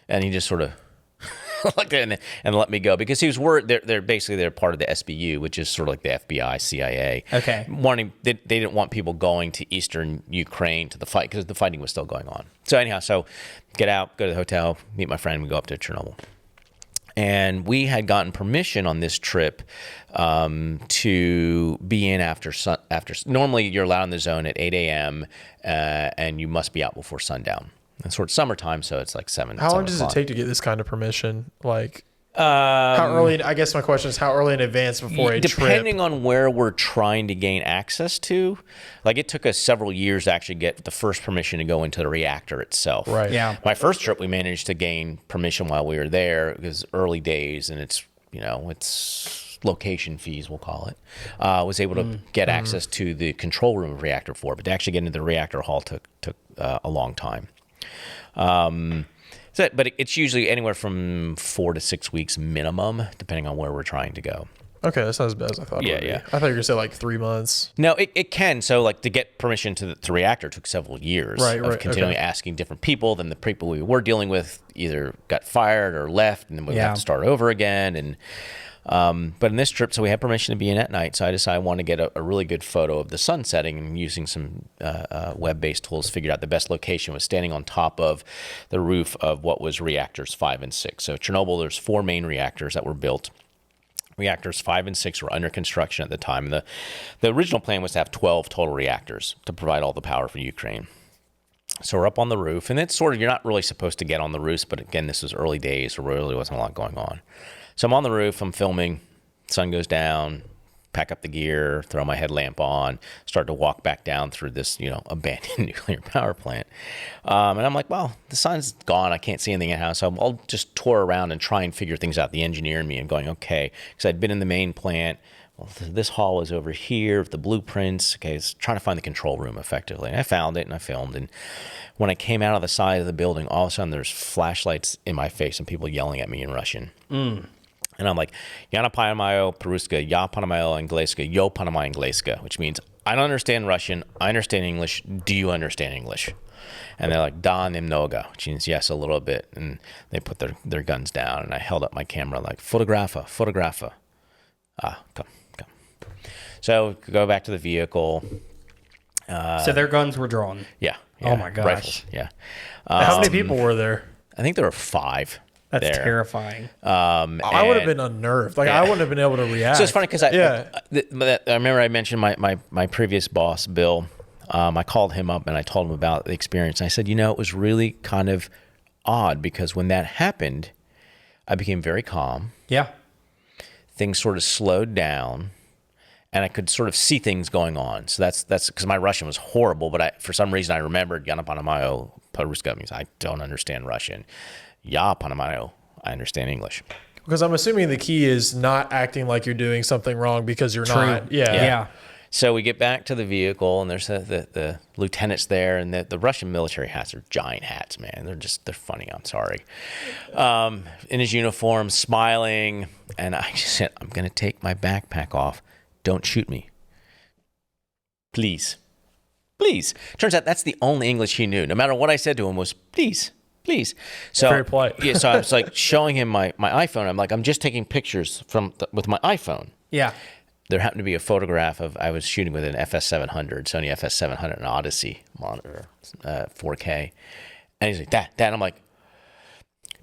And he just sort of looked at it and let me go, because he was worried. They're part of the SBU, which is sort of like the FBI, CIA. Okay. They didn't want people going to eastern Ukraine to the fight, because the fighting was still going on. So anyhow, get out, go to the hotel, meet my friend, we go up to Chernobyl. And we had gotten permission on this trip to be in after. Normally, you're allowed in the zone at 8 a.m. And you must be out before sundown. It's sort of summertime, so it's like 7. How long does it take to get this kind of permission? Like, how early? I guess my question is, how early in advance before a trip? Depending on where we're trying to gain access to. Like, it took us several years to actually get the first permission to go into the reactor itself. Right. Yeah. My first trip, we managed to gain permission while we were there. It was early days, and it's location fees, we'll call it, was able to get access to the control room of reactor 4. But to actually get into the reactor hall took a long time. But it's usually anywhere from 4 to 6 weeks minimum, depending on where we're trying to go. Okay, that's not as bad as I thought. Yeah. I thought you were gonna say like 3 months. No, it can. So like to get permission to the reactor took several years of continually asking different people. Then the people we were dealing with either got fired or left, and then we would have to start over again. And but in this trip, so we had permission to be in at night. So I decided I want to get a really good photo of the sun setting, and using some web-based tools, figured out the best location was standing on top of the roof of what was reactors 5 and 6. So Chernobyl, there's 4 main reactors that were built. Reactors 5 and 6 were under construction at the time. The original plan was to have 12 total reactors to provide all the power for Ukraine. So we're up on the roof, and it's sort of, you're not really supposed to get on the roofs, but again, this was early days, so really wasn't a lot going on. So I'm on the roof, I'm filming, sun goes down, pack up the gear, throw my headlamp on, start to walk back down through this, abandoned nuclear power plant. And I'm like, well, the sun's gone. I can't see anything in the house. So I'll just tour around and try and figure things out. The engineer in me and going, okay, because I'd been in the main plant. Well, this hall is over here, the blueprints. Okay, it's trying to find the control room effectively. And I found it and I filmed. And when I came out of the side of the building, all of a sudden there's flashlights in my face and people yelling at me in Russian. And I'm like, "Я понимаю по-русски, я понимаю английский, yo понимаю английский," which means I don't understand Russian, I understand English, do you understand English? And they're like, "Да, немного," which means yes, a little bit. And they put their guns down, and I held up my camera like, photographer. Come. So go back to the vehicle. So their guns were drawn. Yeah. Oh my gosh. Rifles, yeah. How many people were there? I think there were 5. That's there. terrifying. I would have been unnerved. Like I wouldn't have been able to react. So it's funny because I remember I mentioned my previous boss, Bill. I called him up and I told him about the experience. And I said, it was really kind of odd because when that happened, I became very calm. Yeah. Things sort of slowed down, and I could sort of see things going on. So that's because my Russian was horrible, but for some reason I remembered "Я не понимаю по-русски" means I don't understand Russian. "Я понимаю," I understand English. Because I'm assuming the key is not acting like you're doing something wrong because you're not. Yeah. So we get back to the vehicle, and there's the lieutenants there, and the Russian military hats are giant hats, man. They're funny. I'm sorry. In his uniform, smiling, and I just said, "I'm gonna take my backpack off. Don't shoot me, please." Turns out that's the only English he knew. No matter what I said to him was please. So very polite. Yeah. So I was like showing him my iPhone. I'm like, I'm just taking pictures with my iPhone. Yeah. There happened to be a photograph of I was shooting with an FS700, Sony FS700, an Odyssey monitor, 4K, and he's like that. I'm like,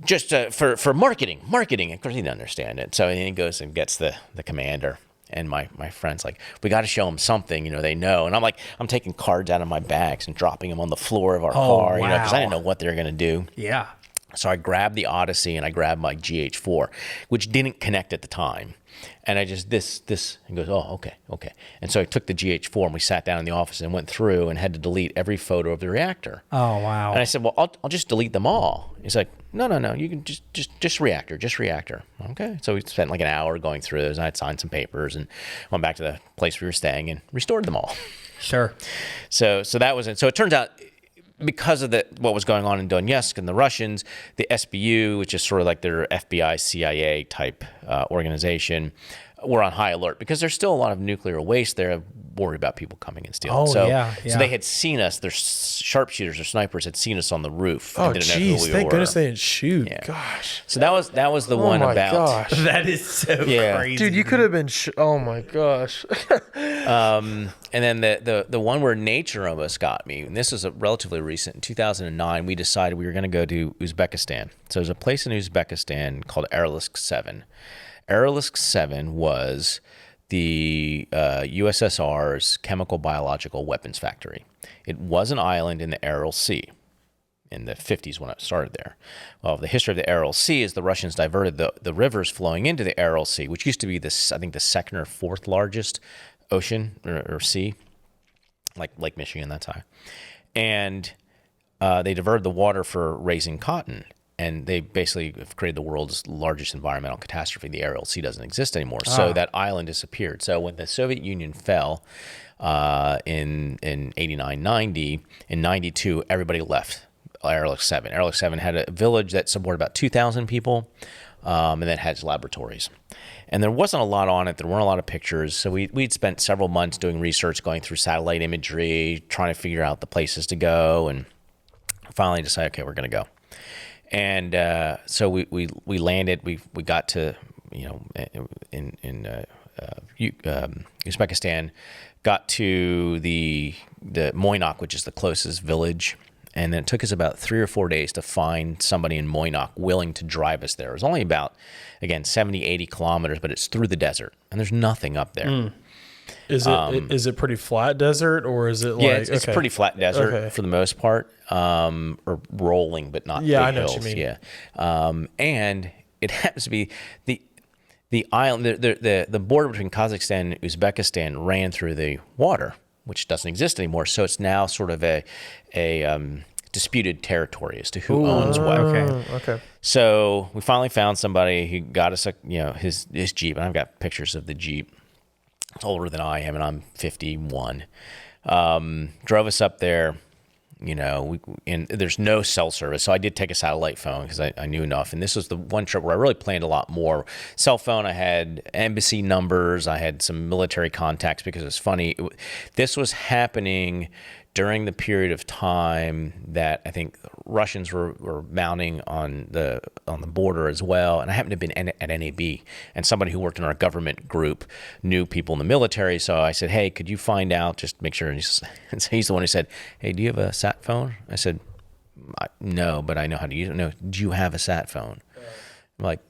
just for marketing. Of course, he didn't understand it. So he goes and gets the commander. And my friend's like, we got to show them something, they know. And I'm like, I'm taking cards out of my bags and dropping them on the floor of our car, because I didn't know what they were going to do. Yeah. So I grabbed the Odyssey and I grabbed my GH4, which didn't connect at the time. And I just, this, and goes, oh, okay. And so I took the GH4 and we sat down in the office and went through and had to delete every photo of the reactor. Oh, wow. And I said, well, I'll just delete them all. He's like, no, you can just reactor. Okay. So we spent like an hour going through those, and I'd signed some papers and went back to the place we were staying and restored them all. Sure. So that was it. So it turns out, because of what was going on in Donetsk and the Russians, the SBU, which is sort of like their FBI, CIA type organization, were on high alert because there's still a lot of nuclear waste there. Worry about people coming and stealing. Oh, yeah. So they had seen us. Their sharpshooters or snipers had seen us on the roof. Oh, and didn't know who we thank were. goodness they didn't shoot. Yeah. Gosh. So that was the one my about. Gosh. That is so crazy. Dude, you could have been. Oh my gosh. And then the one where nature almost got me, and this was a relatively recent. In 2009, we decided we were going to go to Uzbekistan. So there's a place in Uzbekistan called Aralsk 7. Aralsk 7 was the USSR's chemical biological weapons factory. It was an island in the Aral Sea in the 50s when it started there. Well, the history of the Aral Sea is the Russians diverted the rivers flowing into the Aral Sea, which used to be I think the second or fourth largest ocean or sea, like Lake Michigan, that's high. And they diverted the water for raising cotton. and they basically have created the world's largest environmental catastrophe. The Aral Sea doesn't exist anymore, so that island disappeared. So when the Soviet Union fell in 89, 90, in 92, everybody left Aral 7. Aral 7 had a village that supported about 2,000 people, and then had its laboratories. And there wasn't a lot on it. There weren't a lot of pictures. So we'd spent several months doing research, going through satellite imagery, trying to figure out the places to go, and finally decided, okay, we're going to go. And so we landed. We got to, in Uzbekistan, got to the Moynok, which is the closest village. And then it took us about 3 or 4 days to find somebody in Moynok willing to drive us there. It was only about, again, 70, 80 kilometers, but it's through the desert, and there's nothing up there. Is it pretty flat desert, or is it like... Yeah, it's pretty flat desert for the most part, or rolling, but not big I know hills. what you mean. Yeah, and it happens to be the island, the border between Kazakhstan and Uzbekistan ran through the water, which doesn't exist anymore. So it's now sort of a disputed territory as to who owns what. Okay. So we finally found somebody who got us, his Jeep, and I've got pictures of the Jeep. It's older than I am, and I'm 51. Drove us up there. And there's no cell service. So I did take a satellite phone because I knew enough. And this was the one trip where I really planned a lot more. Cell phone, I had embassy numbers. I had some military contacts because it's funny. This was happening during the period of time that I think Russians were mounting on the border as well. And I happened to have been at NAB, and somebody who worked in our government group knew people in the military. So I said, hey, could you find out, just make sure. And he's the one who said, hey, do you have a sat phone? I said, no, but I know how to use it. No, do you have a sat phone? I'm like,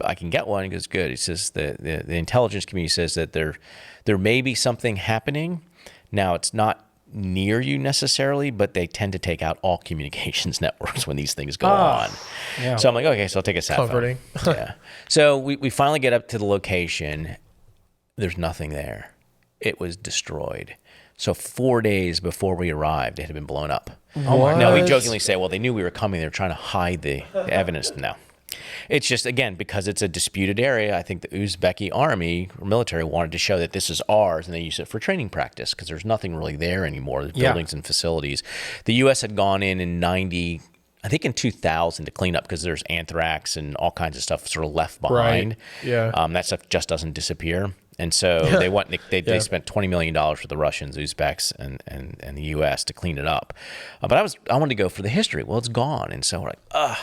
I can get one. He goes, good. He says the intelligence community says that there may be something happening. Now, it's not near you necessarily, but they tend to take out all communications networks when these things go on. Yeah. So I'm like, okay, so I'll take a sat Comforting. phone. Yeah. So we finally get up to the location. There's nothing there. It was destroyed. So 4 days before we arrived, it had been blown up. What? Now, we jokingly say, well, they knew we were coming. They were trying to hide the evidence. No. It's just, again, because it's a disputed area, I think the Uzbeki army or military wanted to show that this is ours, and they use it for training practice because there's nothing really there anymore, the buildings and facilities. The U.S. had gone in 90, I think in 2000 to clean up because there's anthrax and all kinds of stuff sort of left behind. Right. Yeah. That stuff just doesn't disappear. And so they spent $20 million for the Russians, Uzbeks, and the U.S. to clean it up. But I wanted to go for the history. Well, it's gone. And so we're like, ugh.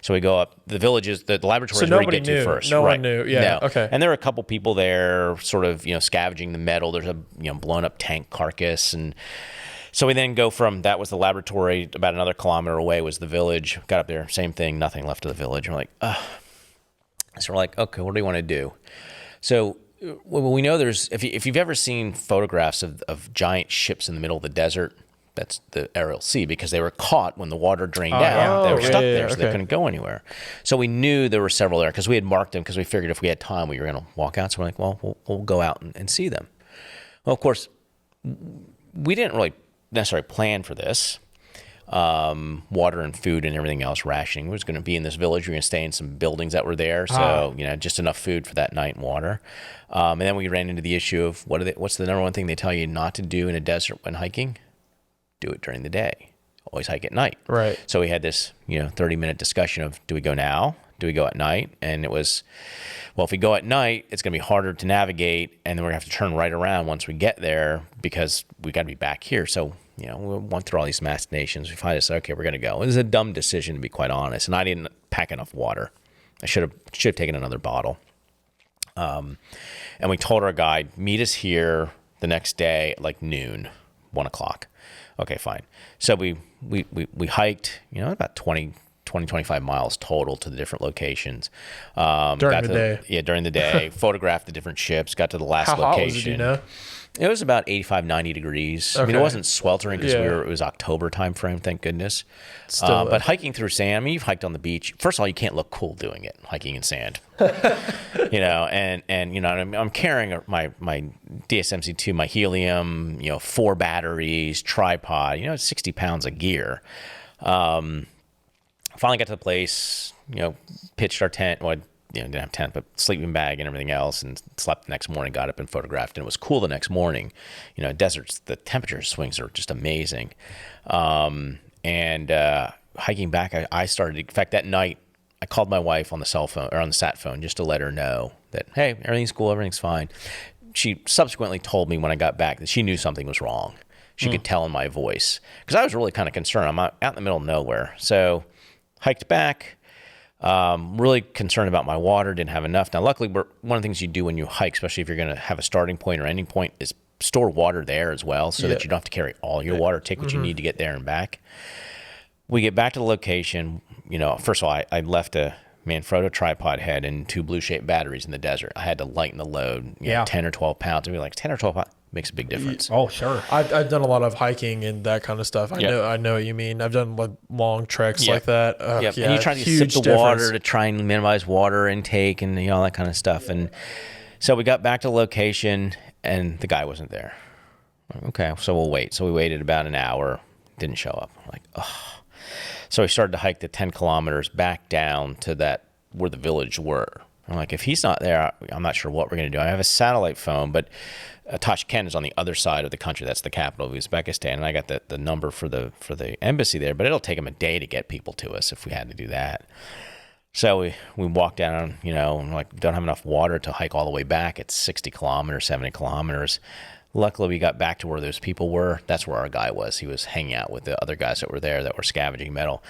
So we go up. The villages, the laboratories So where we nobody get knew. to first. No right. one knew. Yeah. No. Okay. And there were a couple people there sort of, scavenging the metal. There's a, blown up tank carcass. And so we then go from, that was the laboratory, about another kilometer away was the village. Got up there, same thing, nothing left of the village. We're like, ugh. So we're like, okay, what do you want to do? So we know there's, if you've ever seen photographs of giant ships in the middle of the desert, that's the Aral Sea, because they were caught when the water drained out. They were stuck there, so they couldn't go anywhere. So we knew there were several there because we had marked them because we figured if we had time, we were going to walk out. So we're like, well, we'll go out and see them. Well, of course, we didn't really necessarily plan for this. Water and food and everything else, rationing. We was going to be in this village. We were going to stay in some buildings that were there. So, just enough food for that night and water. And then we ran into the issue of what's the number one thing they tell you not to do in a desert when hiking? Do it during the day. Always hike at night. Right. So we had this, 30-minute discussion of, do we go now? Do we go at night? And it was, well, if we go at night, it's going to be harder to navigate, and then we're going to have to turn right around once we get there because we got to be back here. So, we went through all these machinations. We finally said, okay, we're going to go. It was a dumb decision, to be quite honest, and I didn't pack enough water. I should have taken another bottle. And we told our guide, meet us here the next day at like noon, 1 o'clock. Okay, fine. So we hiked, about 25 miles total to the different locations. During the day. Yeah, during the day. Photographed the different ships, got to the last location. How hot was it, do you know? It was about 85, 90 degrees. Okay. I mean, it wasn't sweltering because it was October time frame, thank goodness. Still, but hiking through sand, you've hiked on the beach. First of all, you can't look cool doing it, hiking in sand. And I'm carrying my DSMC2, my helium, 4 batteries, tripod, it's 60 pounds of gear. Finally got to the place, pitched our tent. Well, didn't have tent, but sleeping bag and everything else, and slept the next morning, got up and photographed, and it was cool the next morning. Deserts, the temperature swings are just amazing. Hiking back, I started, in fact, that night, I called my wife on the cell phone or on the sat phone just to let her know that, hey, everything's cool, everything's fine. She subsequently told me when I got back that she knew something was wrong. She could tell in my voice, because I was really kind of concerned. I'm out in the middle of nowhere. So hiked back, really concerned about my water, didn't have enough. Now, luckily, one of the things you do when you hike, especially if you're going to have a starting point or ending point, is store water there as well, so that you don't have to carry all your water. Take what you need to get there and back. We get back to the location. First of all, I left a Manfrotto tripod head and 2 blue-shaped batteries in the desert. I had to lighten the load, 10 or 12 pounds. I'd be like, 10 or 12 pounds makes a big difference. Oh, sure. I've done a lot of hiking and that kind of stuff. I know what you mean. I've done long treks like that. And you try to sip the water to try and minimize water intake and all that kind of stuff. And so we got back to the location, and the guy wasn't there. Okay, so we'll wait. So we waited about an hour. Didn't show up. I'm like, oh. So we started to hike the 10 kilometers back down to that where the village were. I'm like, if he's not there, I'm not sure what we're going to do. I have a satellite phone, but Tashkent is on the otry side of the country. That's the capital of Uzbekistan, and I got the number for the embassy there. But it'll take them a day to get people to us if we had to do that. So we walked down, and like don't have enough water to hike all the way back. It's 60 kilometers, 70 kilometers. Luckily, we got back to where those people were. That's where our guy was. He was hanging out with the other guys that were there that were scavenging metal,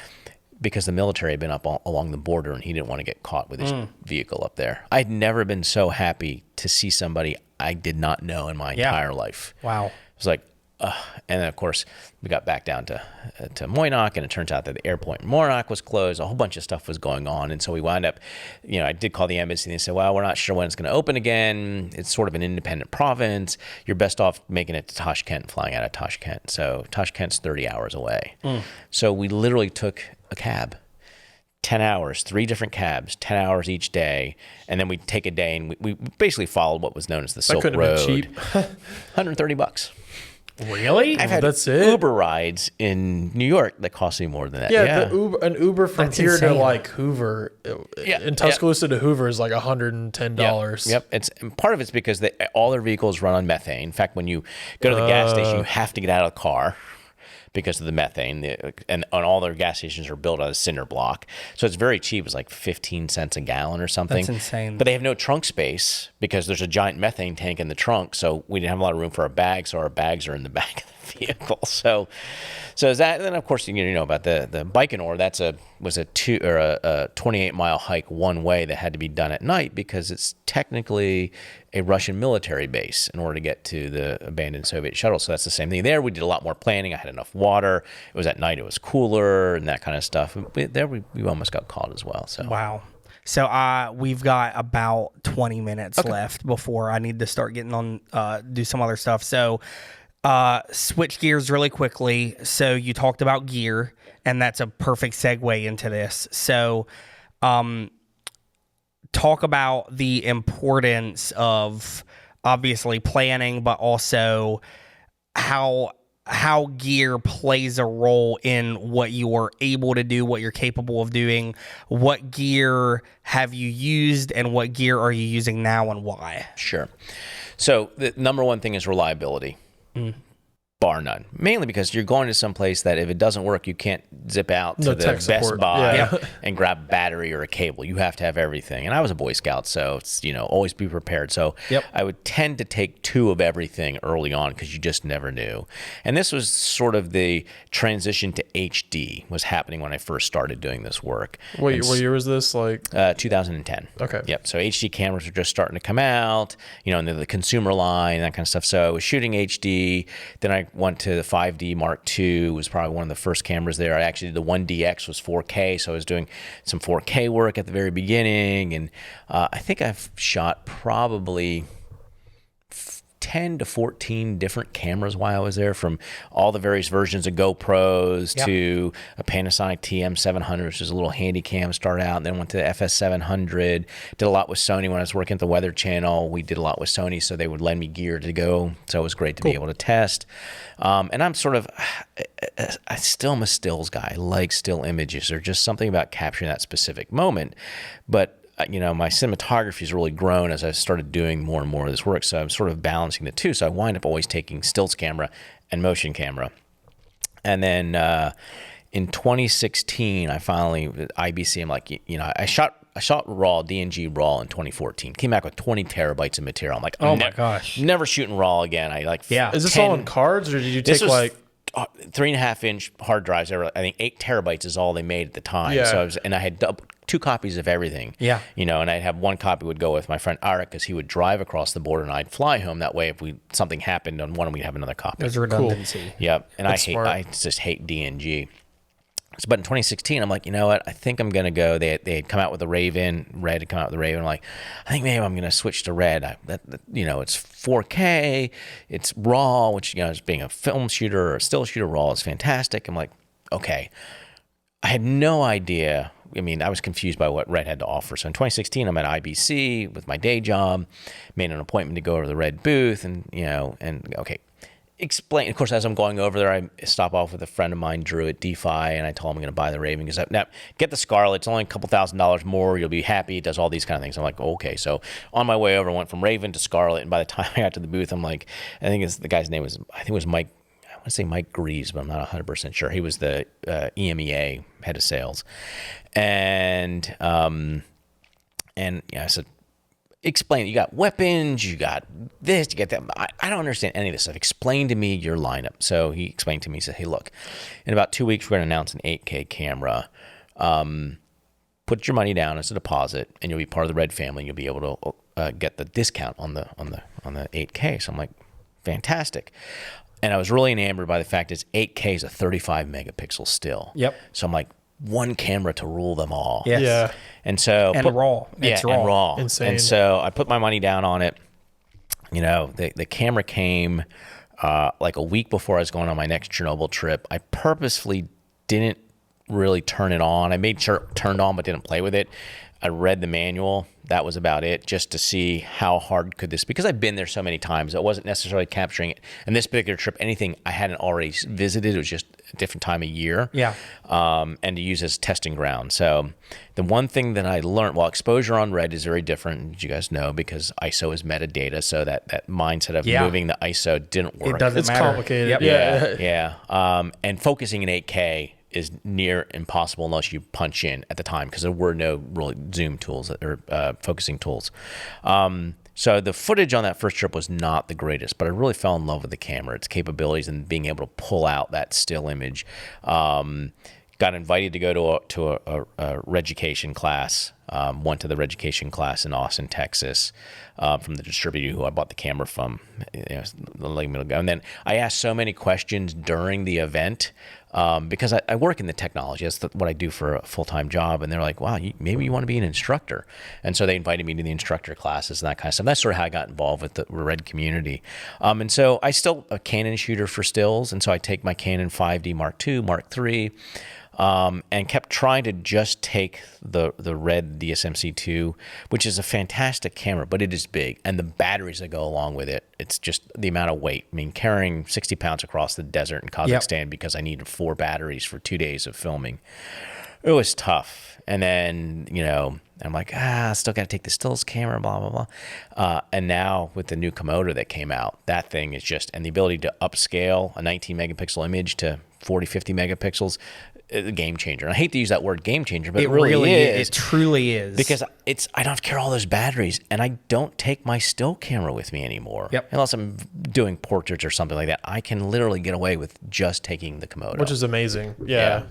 because the military had been up along the border, and he didn't want to get caught with his vehicle up there. I'd never been so happy to see somebody I did not know in my entire life. Wow. It was like, and then, of course, we got back down to Moynock, and it turns out that the airport in Moynock was closed. A whole bunch of stuff was going on. And so we wound up, I did call the embassy, and they said, well, we're not sure when it's going to open again. It's sort of an independent province. You're best off making it to Tashkent, flying out of Tashkent. So Tashkent's 30 hours away. So we literally took a cab. 10 hours, 3 different cabs, 10 hours each day. And then we'd take a day, and we basically followed what was known as the Silk Road. That couldn't have been cheap. $130. Really? I've had That's it? Uber rides in New York that cost me more than that. Yeah, an Uber from That's here insane. to like Hoover, in Tuscaloosa to Hoover is like $110. Yep. And part of it's because all their vehicles run on methane. In fact, when you go to the gas station, you have to get out of the car because of the methane. And all their gas stations are built out of cinder block. So it's very cheap. It's like 15 cents a gallon or something. That's insane. But they have no trunk space because there's a giant methane tank in the trunk. So we didn't have a lot of room for our bags. So our bags are in the back of the vehicle. So is that, and then of course, about the Baikonur, was a 28-mile hike one way that had to be done at night because it's technically a Russian military base in order to get to the abandoned Soviet shuttle. So that's the same thing there. We did a lot more planning. I had enough water. It was at night. It was cooler and that kind of stuff. There we almost got caught as well. So Wow. So we've got about 20 minutes left before I need to start getting on, do some other stuff. So switch gears really quickly. So you talked about gear, and that's a perfect segue into this. So talk about the importance of obviously planning, but also how gear plays a role in what you are able to do, what you're capable of doing. What gear have you used, and what gear are you using now, and why? Sure. So the number one thing is reliability. Bar none. Mainly because you're going to some place that if it doesn't work, you can't zip out to the Best Buy and grab a battery or a cable. You have to have everything. And I was a Boy Scout, so it's, always be prepared. So I would tend to take 2 of everything early on because you just never knew. And this was sort of the transition to HD was happening when I first started doing this work. What year was this? Like 2010. Okay. Yep. So HD cameras were just starting to come out, and the consumer line, that kind of stuff. So I was shooting HD. Then I went to the 5D Mark II, was probably one of the first cameras there. I actually did the 1DX, was 4K, so I was doing some 4K work at the very beginning, and I think I've shot probably 10 to 14 different cameras while I was there, from all the various versions of GoPros to a Panasonic TM700, which is a little handy cam, start out, and then went to the FS700. Did a lot with Sony when I was working at the Weather Channel. We did a lot with Sony, so they would lend me gear to go. So it was great to be able to test. And I'm sort of, I still am a stills guy. I like still images. There's just something about capturing that specific moment. But you know, my cinematography has really grown as I started doing more and more of this work. So I'm sort of balancing the two. So I wind up always taking stills camera and motion camera. And then in 2016, I finally, IBC, I'm like, you know, I shot raw, DNG raw in 2014. Came back with 20 terabytes of material. I'm like, oh my gosh, never shooting raw again. I like, Is this all on cards, or did you take like 3.5-inch hard drives? I think 8 terabytes is all they made at the time. Yeah. So I had 2 copies of everything. Yeah. You know, and I'd have 1 copy would go with my friend Eric, because he would drive across the border and I'd fly home. That way, if something happened on one, we'd have another copy. There's redundancy. Yep. And That's smart. I just hate DNG. So, but in 2016, I'm like, you know what? I think I'm going to go. They had come out with the Raven. Red had come out with the Raven. I'm like, I think maybe I'm going to switch to Red. You know, it's 4K. It's RAW, which, you know, as being a film shooter or a still shooter, RAW is fantastic. I'm like, okay. I had no idea. I mean, I was confused by what Red had to offer. So in 2016, I'm at IBC with my day job, made an appointment to go over to the Red booth, and, you know, and okay. Explain. Of course, as I'm going over there, I stop off with a friend of mine, Drew, at DeFi, and I told him I'm going to buy the Raven, because now get the Scarlet. It's only a couple $1,000s more. You'll be happy. It does all these kind of things. I'm like, okay. So on my way over, I went from Raven to Scarlet, and by the time I got to the booth, I'm like, the guy's name was, I think it was Mike. I want to say Mike Greaves, but I'm not 100% sure. He was the EMEA head of sales, and I said, explain. You got weapons, you got this, you got that. I don't understand any of this stuff. Explain to me your lineup. So he explained to me. He said, hey, look, in about 2 weeks, we're going to announce an 8K camera. Put your money down as a deposit, and you'll be part of the Red family. And you'll be able to get the discount on the 8K. So I'm like, fantastic. And I was really enamored by the fact it's 8K is a 35 megapixel still. Yep. So I'm like, one camera to rule them all. Yes. Yeah. And so raw. It's raw. And raw. Insane. And so I put my money down on it. You know, the camera came like a week before I was going on my next Chernobyl trip. I purposefully didn't really turn it on. I made sure it turned on, but didn't play with it. I read the manual. That was about it, just to see how hard could this, because I've been there so many times. I wasn't necessarily capturing it. And this particular trip, anything I hadn't already visited, it was just a different time of year. Yeah. And to use as testing ground. So the one thing that I learned, well, exposure on Red is very different, as you guys know, because ISO is metadata. So that mindset of moving the ISO didn't work. It doesn't It's matter. complicated. Yep. Yeah. And focusing in 8K is near impossible unless you punch in at the time, because there were no really zoom tools or focusing tools. So the footage on that first trip was not the greatest, but I really fell in love with the camera, its capabilities, and being able to pull out that still image. Got invited to go to a Reducation class. Went to the Reducation class in Austin, Texas, from the distributor who I bought the camera from. And then I asked so many questions during the event, because I work in the technology. That's what I do for a full-time job. And they're like, wow, maybe you want to be an instructor. And so they invited me to the instructor classes and that kind of stuff. That's sort of how I got involved with the Red community. And so I still a Canon shooter for stills. And so I take my Canon 5D Mark II, Mark III, and kept trying to just take the Red DSMC2, which is a fantastic camera, but it is big. And the batteries that go along with it, it's just the amount of weight. I mean, carrying 60 pounds across the desert in Kazakhstan because I needed 4 batteries for 2 days of filming. It was tough. And then, you know, I'm like, I still got to take the stills camera, blah, blah, blah. And now with the new Komodo that came out, that thing is just, and the ability to upscale a 19 megapixel image to 40, 50 megapixels, a game changer. And I hate to use that word game changer, but it really is. It truly is. Because I don't have to carry all those batteries, and I don't take my still camera with me anymore. Yep. Unless I'm doing portraits or something like that. I can literally get away with just taking the Komodo. Which is amazing. Yeah.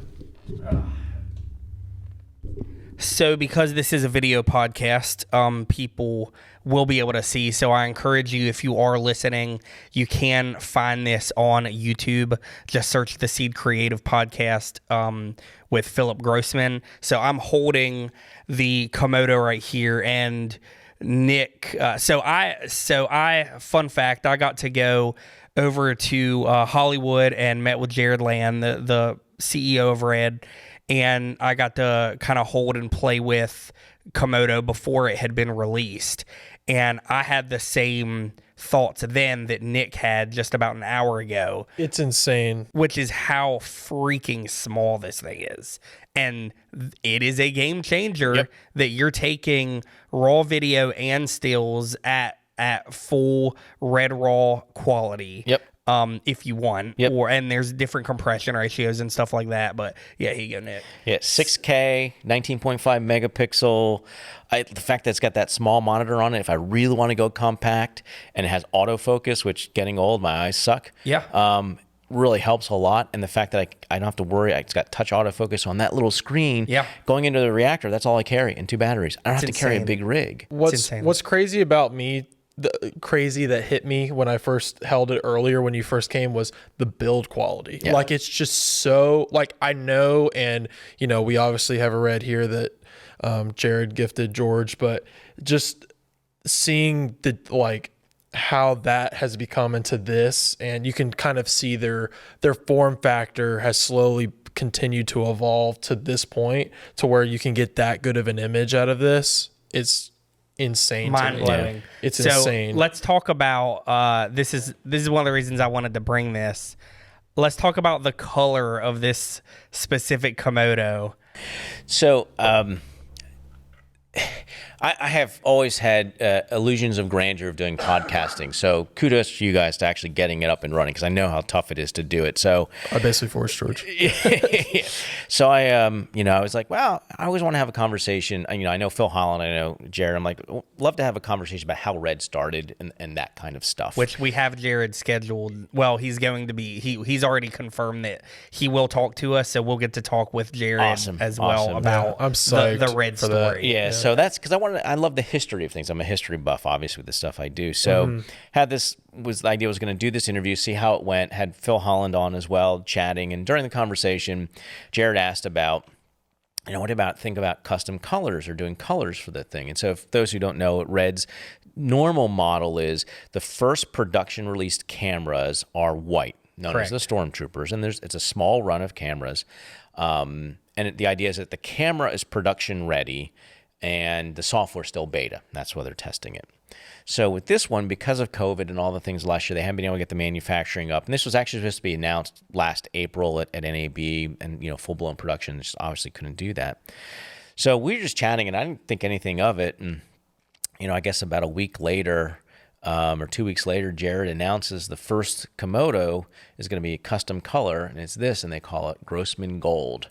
So because this is a video podcast, people will be able to see. So I encourage you, if you are listening, you can find this on YouTube. Just search the Seed Creative Podcast with Philip Grossman. So I'm holding the Komodo right here, and Nick. Fun fact, I got to go over to Hollywood and met with Jared Land, the CEO of Red, and I got to kind of hold and play with Komodo before it had been released. And I had the same thoughts then that Nick had just about an hour ago. It's insane. Which is how freaking small this thing is. And it is a game changer that you're taking raw video and stills at full Red RAW quality. If you want, and there's different compression ratios and stuff like that. But yeah, here you go, Nick. Yeah, 6K, 19.5 megapixel. The fact that it's got that small monitor on it, if I really want to go compact, and it has autofocus, which getting old, my eyes suck. Really helps a lot. And the fact that I don't have to worry, it's got touch autofocus on that little screen. Going into the reactor, that's all I carry, and 2 batteries. I don't have to carry a big rig. What's crazy about me? The crazy that hit me when I first held it earlier when you first came was the build quality. Like, it's just so, like, I know, and you know, we obviously have a Red here that Jared gifted George, but just seeing the, like, how that has become into this, and you can kind of see their form factor has slowly continued to evolve to this point to where you can get that good of an image out of this. It's insane. Mind-blowing. It's insane. Let's talk about this is one of the reasons I wanted to bring this. Let's talk about the color of this specific Komodo. So I have always had illusions of grandeur of doing podcasting. So kudos to you guys to actually getting it up and running, because I know how tough it is to do it. So I basically forced George. So I was like, well, I always want to have a conversation. I know Phil Holland, I know Jared. I'm like, love to have a conversation about how Red started and that kind of stuff. Which we have Jared scheduled. Well, he's going to be. He's already confirmed that he will talk to us, so we'll get to talk with Jared as well about I'm psyched the Red for story. Yeah, so that's because I love the history of things. I'm a history buff, obviously, with the stuff I do. So the idea was going to do this interview, see how it went, had Phil Holland on as well, chatting. And during the conversation, Jared asked about, think about custom colors or doing colors for the thing. And so if those who don't know, Red's normal model is the first production released cameras are white, known as the Stormtroopers. And it's a small run of cameras. And the idea is that the camera is production ready, and the software is still beta. That's why they're testing it. So with this one, because of COVID and all the things last year, they haven't been able to get the manufacturing up. And this was actually supposed to be announced last April at NAB, and full-blown production just obviously couldn't do that. So we were just chatting, and I didn't think anything of it. And I guess about a week later, or 2 weeks later, Jared announces the first Komodo is going to be a custom color, and it's this, and they call it Grossman Gold.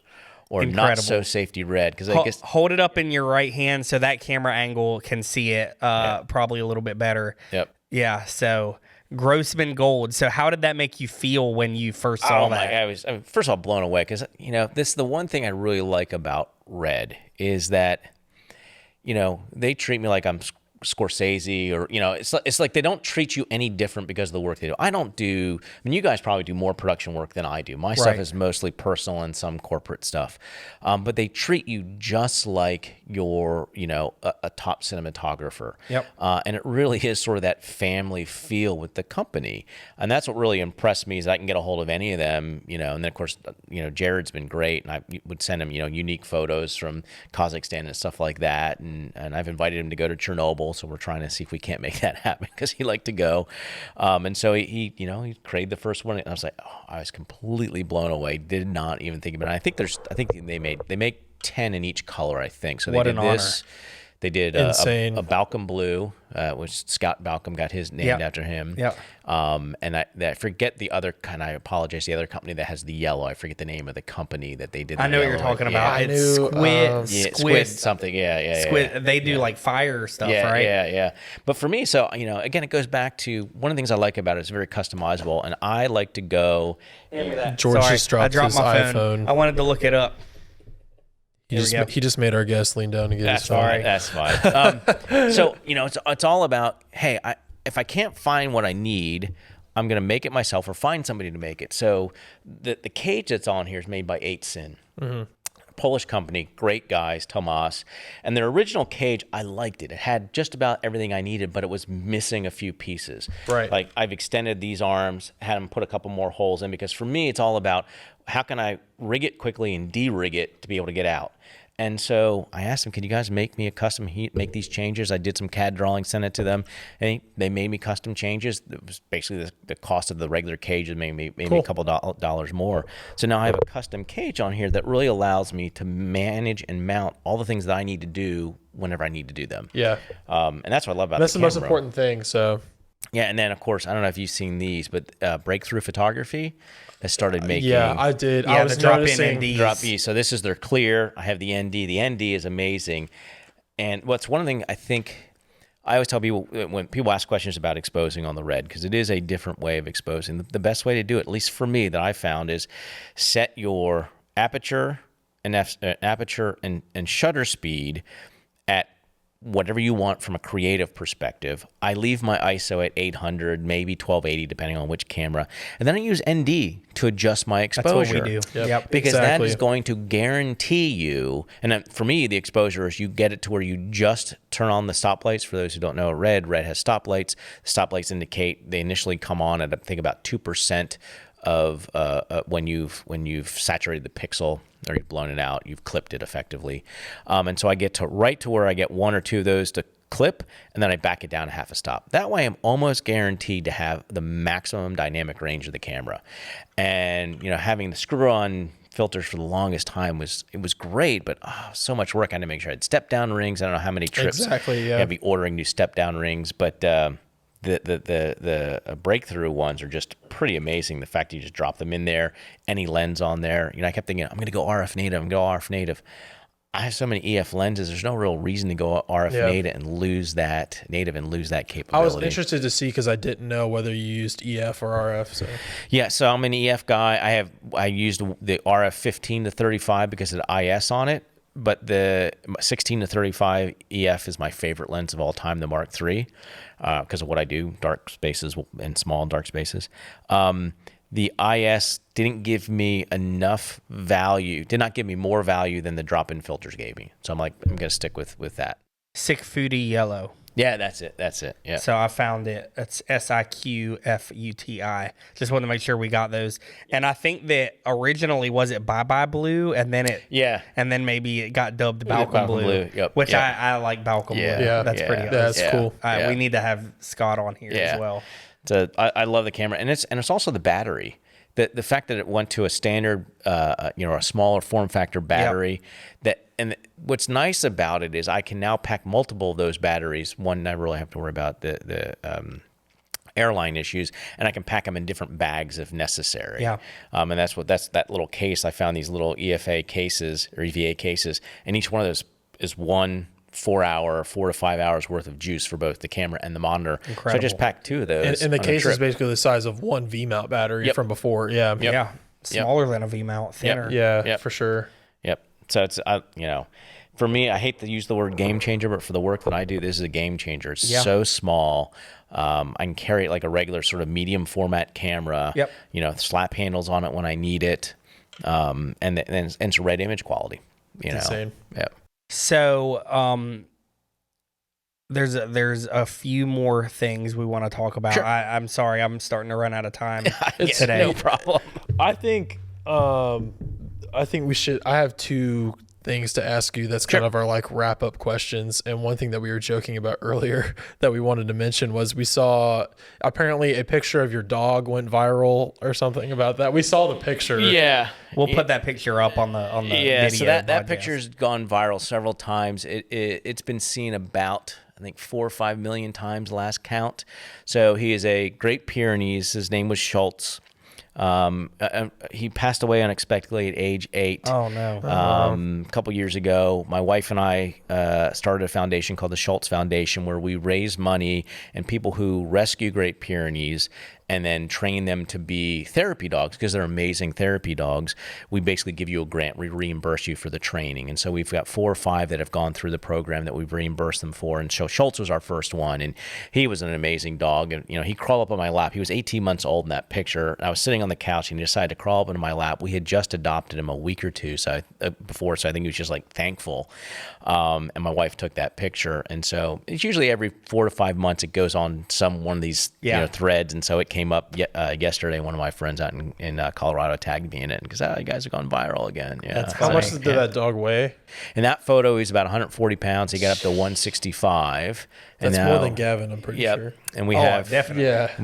Or Not So Safety Red, because I guess hold it up in your right hand so that camera angle can see it probably a little bit better. Yeah. So Grossman Gold. So how did that make you feel when you first saw that? I was first of all blown away, because this the one thing I really like about Red is that they treat me like I'm Scorsese, or it's like they don't treat you any different because of the work they do. You guys probably do more production work than I do. My stuff is mostly personal and some corporate stuff, but they treat you just like you're a top cinematographer. And it really is sort of that family feel with the company, and that's what really impressed me, is I can get a hold of any of them, and then of course Jared's been great, and I would send him unique photos from Kazakhstan and stuff like that, and I've invited him to go to Chernobyl. So we're trying to see if we can't make that happen, because he liked to go. And so he created the first one, and I was like, I was completely blown away. Did not even think about it. I think they make 10 in each color, I think. So they did this. They did a Balcom Blue, which Scott Balcom got his named after him. And I forget the other kind. I apologize. The other company that has the yellow. I forget the name of the company that they did. I know what you're talking about. It's Squid something. Squid. They do like fire stuff, right? Yeah. But for me, so again, it goes back to one of the things I like about it. It's very customizable, and I like to go. George just dropped his iPhone. I wanted to look it up. He just made our guest lean down to get his phone. That's fine. So it's all about, hey, if I can't find what I need, I'm gonna make it myself or find somebody to make it. So the cage that's on here is made by 8 Sin. Polish company, great guys, Tomas. And their original cage, I liked it. It had just about everything I needed, but it was missing a few pieces. Right. Like I've extended these arms, had them put a couple more holes in, because for me, it's all about how can I rig it quickly and de-rig it to be able to get out. And so I asked them, can you guys make me a custom heat, make these changes? I did some CAD drawings, sent it to them, and they made me custom changes. It was basically the cost of the regular cage, and made me a couple dollars more. So now I have a custom cage on here that really allows me to manage and mount all the things that I need to do whenever I need to do them. Yeah. And that's what I love about That's the the most camera. important thing. So Yeah, and then of course, I don't know if you've seen these, but Breakthrough Photography has started making. yeah, I did. Yeah, I was the drop-in noticing. NDs. Drop B. So this is their clear. I have the ND. The ND is amazing. And what's one thing I think I always tell people when people ask questions about exposing on the Red, because it is a different way of exposing. The best way to do it, at least for me, that I found, is set your aperture and shutter speed at whatever you want from a creative perspective. I leave my ISO at 800, maybe 1280, depending on which camera. And then I use ND to adjust my exposure. That's what we do. Yep. Because that Exactly. is going to guarantee you, and then for me, the exposure is you get it to where you just turn on the stoplights. For those who don't know, Red has stoplights. The stoplights indicate, they initially come on at I think about 2% of when you've saturated the pixel, or you've blown it out, you've clipped it effectively. And so I get to right to where I get one or two of those to clip, and then I back it down a half a stop. That way I'm almost guaranteed to have the maximum dynamic range of the camera. And having the screw-on filters for the longest time was great, but so much work. I had to make sure I had step-down rings. I don't know how many trips. Exactly, yeah. I'd be ordering new step-down rings, but the Breakthrough ones are just pretty amazing. The fact that you just drop them in there, any lens on there. I kept thinking, I'm going to go RF native. I have so many EF lenses. There's no real reason to go RF native and lose that capability. I was interested to see, because I didn't know whether you used EF or RF. So Yeah, so I'm an EF guy. I used the RF 15 to 35 because of the IS on it, but the 16 to 35 EF is my favorite lens of all time, the Mark III, because of what I do, dark spaces and small dark spaces. The IS didn't give me enough value, did not give me more value than the drop-in filters gave me. So I'm like, I'm going to stick with that. Sick Foodie Yellow. Yeah, that's it. Yeah. So I found it. It's SIQFUTI. Just wanted to make sure we got those. And I think that originally was it Bye Bye Blue, and then and then maybe it got dubbed Balcom Blue. Yep. Which I like Balcom Blue. Yeah. That's pretty awesome. That's cool. We need to have Scott on here as well. So I love the camera, and it's also the battery. The fact that it went to a standard, a smaller form factor battery. And what's nice about it is I can now pack multiple of those batteries. One, I really have to worry about the airline issues, and I can pack them in different bags if necessary. Yeah. And that's that little case. I found these little EFA cases or EVA cases, and each one of those is 4 to 5 hours worth of juice for both the camera and the monitor. Incredible. So I just packed two of those. and the on a case is trip. basically the size of one V mount battery from before. Yeah. Yep. Yeah. Smaller than a V mount, thinner. Yeah, Yep. for sure. Yep. So it's for me, I hate to use the word game changer, but for the work that I do, this is a game changer. It's so small. I can carry it like a regular sort of medium format camera. Yep. Slap handles on it when I need it, and it's red image quality. Insane. Yep. So there's a few more things we want to talk about. Sure. I'm sorry, I'm starting to run out of time It's today. no problem. I think we should. I have two things to ask you. That's kind of our wrap up questions. And one thing that we were joking about earlier that we wanted to mention was we saw apparently a picture of your dog went viral or something about that. We saw the picture. Yeah. We'll put that picture up on the video. So that podcast. picture's gone viral several times. It's been seen about, I think, 4 or 5 million times last count. So he is a Great Pyrenees. His name was Schultz. He passed away unexpectedly at age 8. Oh no! A couple years ago, my wife and I started a foundation called the Schultz Foundation, where we raise money and people who rescue Great Pyrenees and then train them to be therapy dogs, because they're amazing therapy dogs. We basically give you a grant. We reimburse you for the training. And so we've got 4 or 5 that have gone through the program that we've reimbursed them for. And so Schultz was our first one, and he was an amazing dog. And he crawled up on my lap. He was 18 months old in that picture. I was sitting laying on the couch and he decided to crawl up into my lap. We had just adopted him a week or two before, so I think he was just like thankful. And my wife took that picture, and so it's usually every 4 to 5 months it goes on one of these threads, and so it came up yesterday. One of my friends out in Colorado tagged me in it because you guys have gone viral again. Yeah. That's How much did that dog weigh? In that photo, he's about 140 pounds. He got up to 165. That's more than Gavin, I'm pretty sure. And we have definitely. Yeah.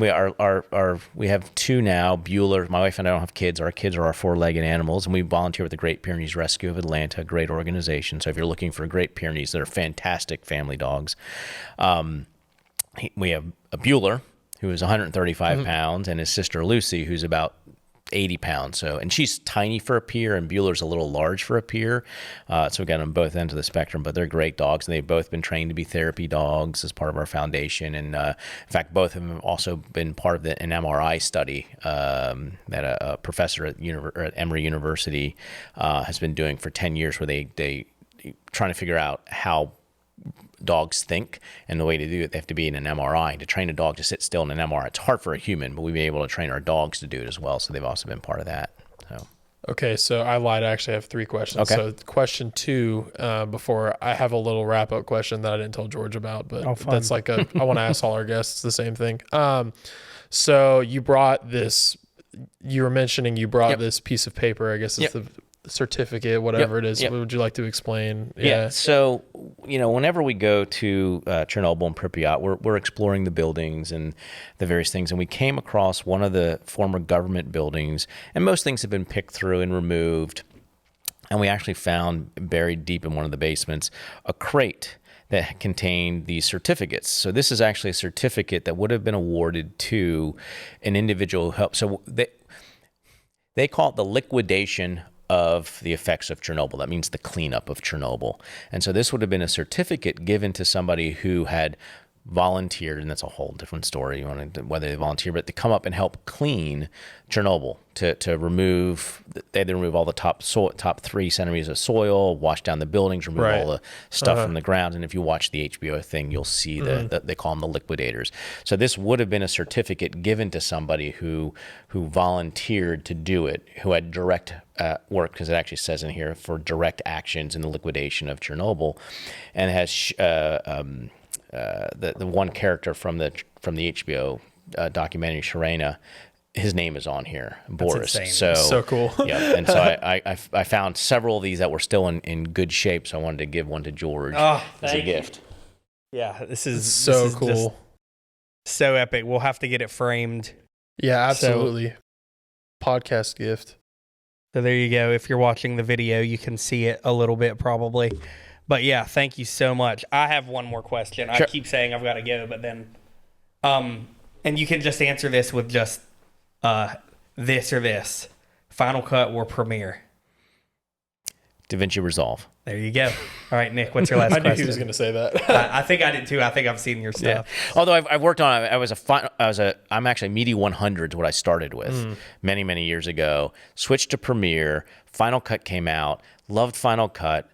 We have 2 now. Bueller, my wife and I don't have kids. Our kids are our 4-legged animals, and we volunteer with the Great Pyrenees Rescue of Atlanta, a great organization. So if you're looking for Great Pyrenees, they're fantastic family dogs. We have a Bueller who is 135 pounds, and his sister Lucy, who's about 80 pounds. And she's tiny for a peer, and Bueller's a little large for a peer. So we got them both ends of the spectrum, but they're great dogs, and they've both been trained to be therapy dogs as part of our foundation. And in fact, both of them have also been part of an MRI study that a professor at Emory University has been doing for 10 years, where they trying to figure out how dogs think, and the way to do it, they have to be in an MRI. To train a dog to sit still in an MRI, it's hard for a human, but we've been able to train our dogs to do it as well. So they've also been part of that. So. Okay, so I lied. I actually have 3 questions. Okay. So question 2, before I have a little wrap-up question that I didn't tell George about, but that's like I want to ask all our guests the same thing. So you brought this. You were mentioning you brought this piece of paper. I guess it's the certificate, whatever it is. What would you like to explain? Yeah. So, whenever we go to Chernobyl and Pripyat, we're exploring the buildings and the various things. And we came across one of the former government buildings, and most things have been picked through and removed. And we actually found, buried deep in one of the basements, a crate that contained these certificates. So this is actually a certificate that would have been awarded to an individual who helped. So they call it the liquidation of the effects of Chernobyl. That means the cleanup of Chernobyl. And so this would have been a certificate given to somebody who had volunteered, and that's a whole different story, whether they volunteer, but to come up and help clean Chernobyl, to remove, they had to remove all the top 3 centimeters of soil, wash down the buildings, remove all the stuff from the ground. And if you watch the HBO thing, you'll see they call them the liquidators. So this would have been a certificate given to somebody who volunteered to do it, who had direct work, because it actually says in here, for direct actions in the liquidation of Chernobyl, and it has the one character from the HBO documentary, Sharena, his name is on here, Boris. So cool. Yeah, and so I found several of these that were still in good shape, so I wanted to give one to George as a gift. Yeah, this is so cool, so epic. We'll have to get it framed. Yeah, absolutely. Podcast gift. So there you go. If you're watching the video, you can see it a little bit probably. But yeah, thank you so much. I have one more question. Sure. I keep saying I've got to go, but then, and you can just answer this with just this or this: Final Cut or Premiere. DaVinci Resolve. There you go. All right, Nick, what's your last question? I knew he was going to say that. I think I did too. I think I've seen your stuff. Yeah. Although I've worked on it. I'm actually Media 100 is what I started with many, many years ago. Switched to Premiere. Final Cut came out. Loved Final Cut.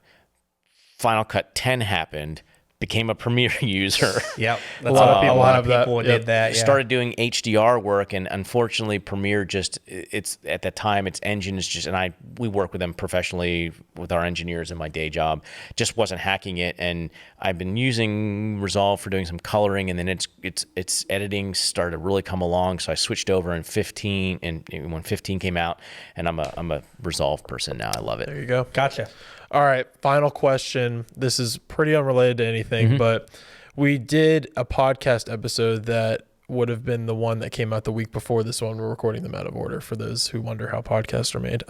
Final Cut 10 happened. Became a Premiere user. Yep. A lot of people did that. Yeah. Started doing HDR work, and unfortunately Premiere it's at that time, its engine is just, and we work with them professionally with our engineers in my day job, just wasn't hacking it. And I've been using Resolve for doing some coloring, and then its editing started to really come along. So I switched over in 15, and when 15 came out, and I'm a Resolve person now. I love it. There you go. Gotcha. All right, final question. This is pretty unrelated to anything, but we did a podcast episode that would have been the one that came out the week before this one. We're recording them out of order for those who wonder how podcasts are made.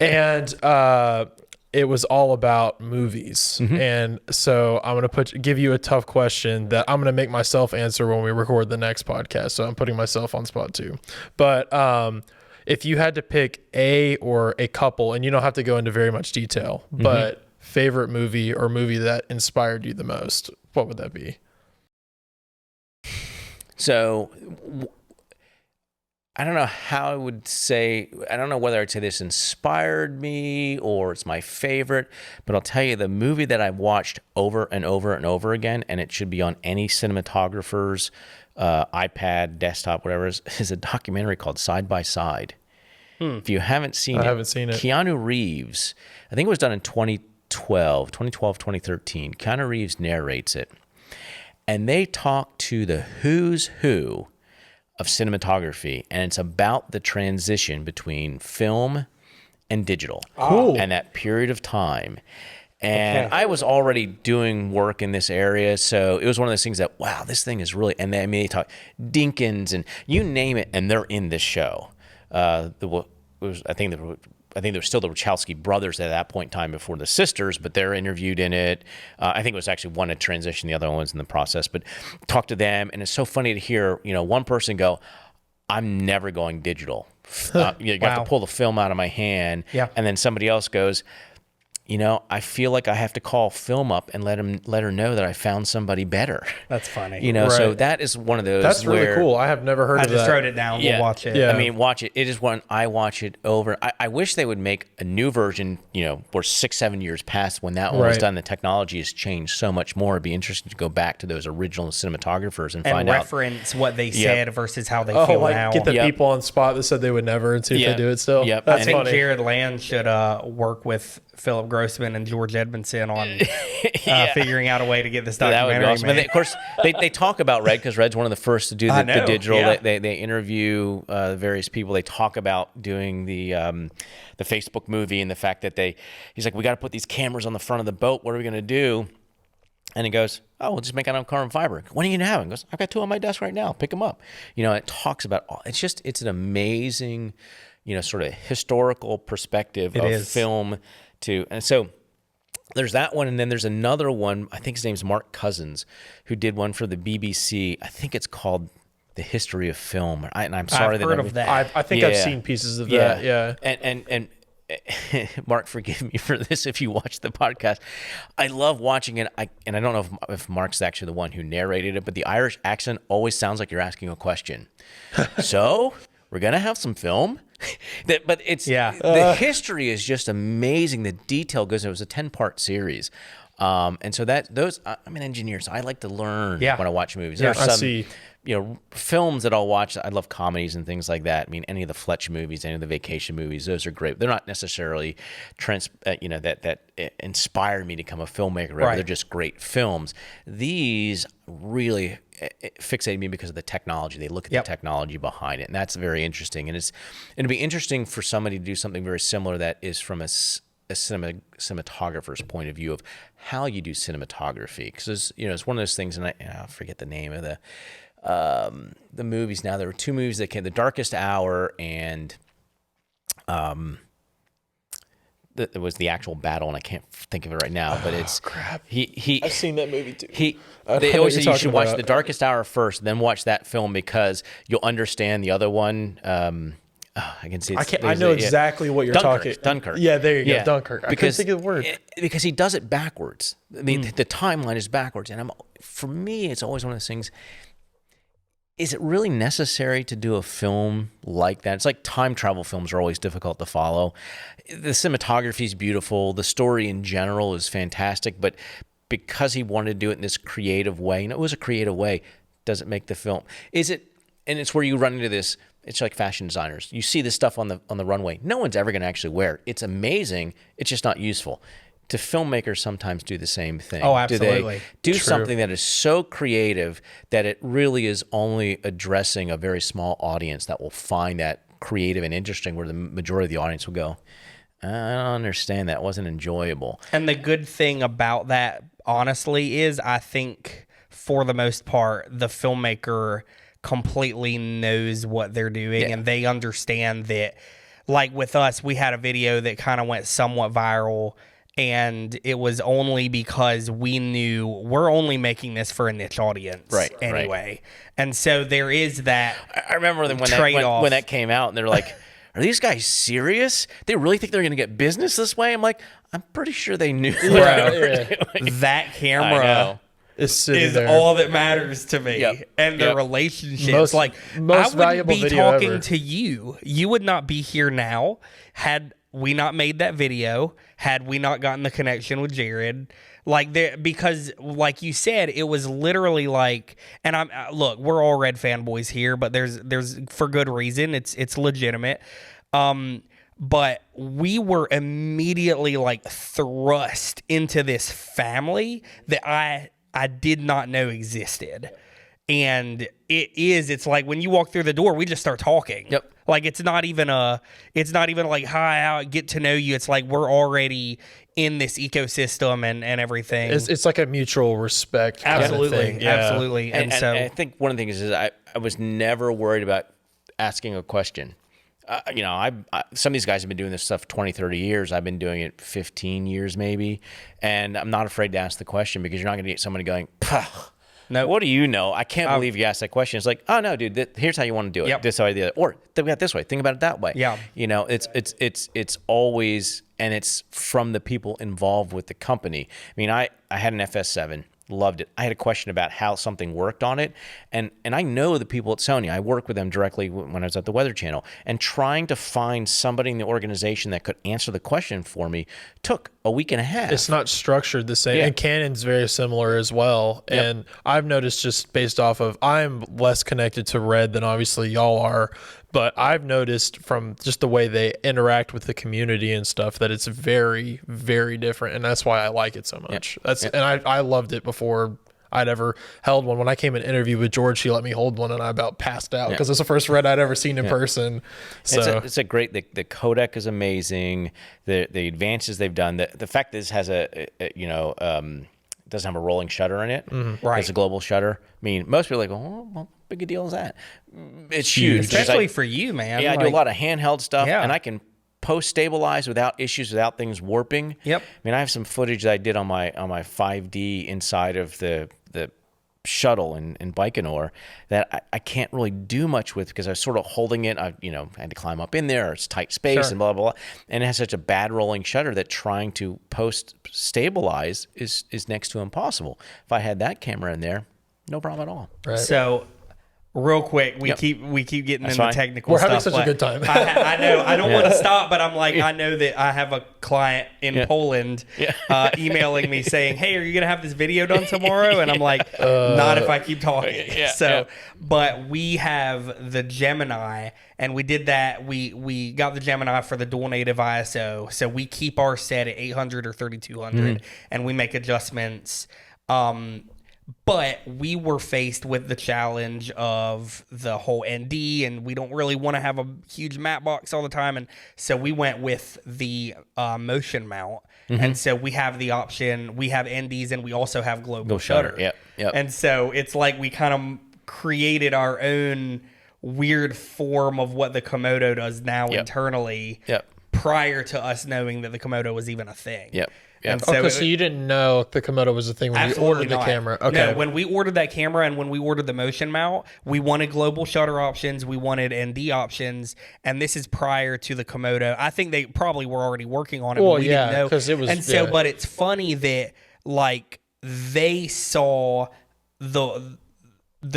And it was all about movies. And so I'm going to give you a tough question that I'm going to make myself answer when we record the next podcast. So I'm putting myself on spot too. But if you had to pick a or a couple, and you don't have to go into very much detail, but favorite movie or movie that inspired you the most, what would that be? So I don't know how I would say, I don't know whether I'd say this inspired me or it's my favorite, but I'll tell you the movie that I've watched over and over and over again, and it should be on any cinematographer's iPad, desktop, whatever, is a documentary called Side by Side. If you haven't seen it, Keanu Reeves, I think it was done in 2012, 2013. Keanu Reeves narrates it. And they talk to the who's who of cinematography, and it's about the transition between film and digital. And that period of time. And I was already doing work in this area, so it was one of those things that, wow, this thing is really, and they talk Dinkins and you name it, and they're in this show. I think there were still the Wachowski brothers at that point in time before the sisters, but they're interviewed in it. I think it was actually one to transition, the other one was in the process. But talk to them, and it's so funny to hear, one person go, "I'm never going digital." You got to pull the film out of my hand, and then somebody else goes, I feel like I have to call film up and let her know that I found somebody better. That's funny. So that is one of those. That's really cool. I have never heard of that. I just wrote it down. We'll watch it. Yeah. I mean, watch it. It is one I watch it over. I wish they would make a new version, we're 6-7 years past when that one was done. The technology has changed so much more. It'd be interesting to go back to those original cinematographers and find reference what they said versus how they feel now. Get the people on spot that said they would never and see if they do it still. Yep. That's I think funny. Jared Land should work with Philip Grossman and George Edmondson on figuring out a way to get this documentary That would be awesome. made. And of course, they talk about Red because Red's one of the first to do the digital. Yeah. They interview various people. They talk about doing the Facebook movie and the fact that he's like, we got to put these cameras on the front of the boat. What are we going to do? And he goes, oh, we'll just make it out of carbon fiber. When are you going to have them? He goes, I've got 2 on my desk right now. Pick them up. It talks about, it's an amazing, sort of historical perspective of film too. And so there's that one. And then there's another one, I think his name's Mark Cousins, who did one for the BBC. I think it's called The History of Film. And I'm sorry I've heard of that. I think I've seen pieces of that. Yeah. And Mark, forgive me for this if you watch the podcast. I love watching it. And I don't know if Mark's actually the one who narrated it, but the Irish accent always sounds like you're asking a question. So we're going to have some film. But it's the history is just amazing. The detail goes. It was a 10-part series, and so I'm an engineer, so I like to learn when I watch movies. There are some, I see. Films that I'll watch. I love comedies and things like that. I mean, any of the Fletch movies, any of the vacation movies, those are great. They're not necessarily that inspire me to become a filmmaker. Right? They're just great films. These really fixated me because of the technology. They look at the technology behind it, and that's very interesting. And it'd be interesting for somebody to do something very similar that is from a cinematographer's point of view of how you do cinematography. Because it's one of those things, and I forget the name of the movies now. There were 2 movies that came: The Darkest Hour and it was the actual battle, and I can't think of it right now. But it's crap. I've seen that movie too. They always say you should watch The Darkest Hour first, then watch that film because you'll understand the other one. I can see. I know exactly what you're talking. Dunkirk. Yeah, there you go. Dunkirk. I couldn't think of the word. Because he does it backwards. I mean, the timeline is backwards, and for me, it's always one of those things. Is it really necessary to do a film like that? It's like time travel films are always difficult to follow. The cinematography is beautiful. The story in general is fantastic, but because he wanted to do it in this creative way, and it was a creative way, does it make the film? Is it? And it's where you run into this. It's like fashion designers. You see this stuff on the runway. No one's ever going to actually wear it. It's amazing. It's just not useful. Do filmmakers sometimes do the same thing? Oh, absolutely. Do they do something that is so creative that it really is only addressing a very small audience that will find that creative and interesting, where the majority of the audience will go, I don't understand that. It wasn't enjoyable. And the good thing about that, honestly, is I think for the most part, the filmmaker completely knows what they're doing and they understand that. Like with us, we had a video that kind of went somewhat viral, and it was only because we knew we're only making this for a niche audience anyway. Right. And so there is that I remember when that came out, and they're like, are these guys serious? They really think they're going to get business this way? I'm like, I'm pretty sure they knew. That camera is all that matters to me. And the relationships. Most I wouldn't valuable be video talking ever. to you. You would not be here now had we not made that video, had we not gotten the connection with Jared, because like you said, it was literally like, and look, we're all Red fanboys here, but there's for good reason. It's legitimate. But we were immediately like thrust into this family that I did not know existed. And it's like when you walk through the door, we just start talking. Yep. Like it's not even like, hi, I get to know you. It's like we're already in this ecosystem and everything. It's like a mutual respect. Absolutely. Kind of thing. Yeah. Absolutely. And so I think one of the things is I was never worried about asking a question. Some of these guys have been doing this stuff 20, 30 years. I've been doing it 15 years maybe. And I'm not afraid to ask the question because you're not going to get somebody going, no, what do you know? I can't believe you asked that question. It's like, oh no, dude, here's how you want to do it. Yep. This way, the other, or think about it this way. Think about it that way. Yeah. It's always, and it's from the people involved with the company. I mean, I had an FS7. Loved it. I had a question about how something worked on it. And I know the people at Sony. I worked with them directly when I was at the Weather Channel. And trying to find somebody in the organization that could answer the question for me took a week and a half. It's not structured the same. Yeah. And Canon's very similar as well. Yep. And I've noticed just based off of, I'm less connected to Red than obviously y'all are. But I've noticed from just the way they interact with the community and stuff that it's very, very different. And that's why I like it so much. And I loved it before I'd ever held one. When I came and interviewed with George, he let me hold one and I about passed out because it's the first Red I'd ever seen in person. So it's a great, the codec is amazing. The advances they've done, the fact that this has doesn't have a rolling shutter in it. Mm-hmm. Right. It's a global shutter. I mean, most people are like, oh, well, big a deal is that? It's huge. especially for you, man. Yeah, I do a lot of handheld stuff, Yeah. and I can post-stabilize without issues, without things warping. Yep. I mean, I have some footage that I did on my 5D inside of the shuttle in Baikonur that I can't really do much with because I was sort of holding it. I had to climb up in there. It's tight space and blah, blah, blah. And it has such a bad rolling shutter that trying to post-stabilize is next to impossible. If I had that camera in there, no problem at all. Right. So real quick, we keep getting into fine. technical We're stuff. having such a but good time. I know. I don't want to stop, but I'm like, I know that I have a client in Poland emailing me saying, "Hey, are you gonna have this video done tomorrow?" And I'm like, "Not if I keep talking." But we have the Gemini, and we did that. We got the Gemini for the dual native ISO, so we keep our set at 800 or 3200, and we make adjustments. But we were faced with the challenge of the whole ND, and we don't really want to have a huge matte box all the time. And so we went with the motion mount. And so we have the option, we have NDs, and we also have global shutter. Yep. And so it's like we kind of created our own weird form of what the Komodo does now internally prior to us knowing that the Komodo was even a thing. And so you didn't know the Komodo was a thing when you ordered the camera. Okay. No, when we ordered that camera and when we ordered the motion mount, we wanted global shutter options, we wanted ND options, and this is prior to the Komodo. I think they probably were already working on it, but we didn't know. Because it was. And so, but it's funny that like they saw the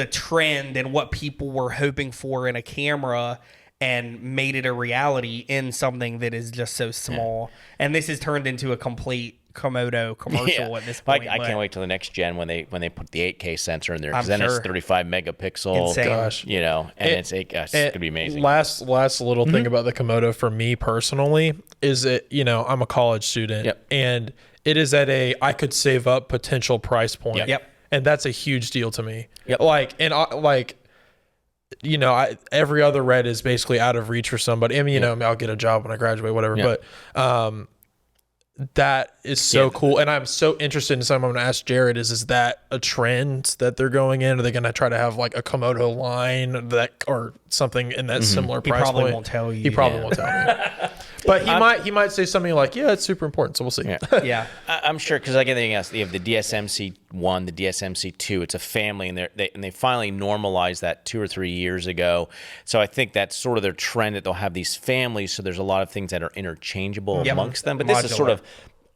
trend and what people were hoping for in a camera and made it a reality in something that is just so small. And this has turned into a complete Komodo commercial at this point. I can't wait till the next gen when they put the 8K sensor in there, because then it's 35 megapixel. Insane. Gosh. And it's going to be amazing. Last little thing about the Komodo for me personally is it, I'm a college student and it is at I could save up potential price point. And that's a huge deal to me. Every other Red is basically out of reach for somebody. I mean, I'll get a job when I graduate, whatever. But that is so cool. And I'm so interested in something I'm going to ask Jared is that a trend that they're going in? Are they going to try to have like a Komodo line or something in that similar price point? He probably won't tell you. He probably won't tell me. But he might say something like, yeah, it's super important. So we'll see. I'm sure, because like anything else, you have the DSMC-1, the DSMC-2. It's a family, and they finally normalized that 2 or 3 years ago. So I think that's sort of their trend, that they'll have these families. So there's a lot of things that are interchangeable amongst them. But this is sort of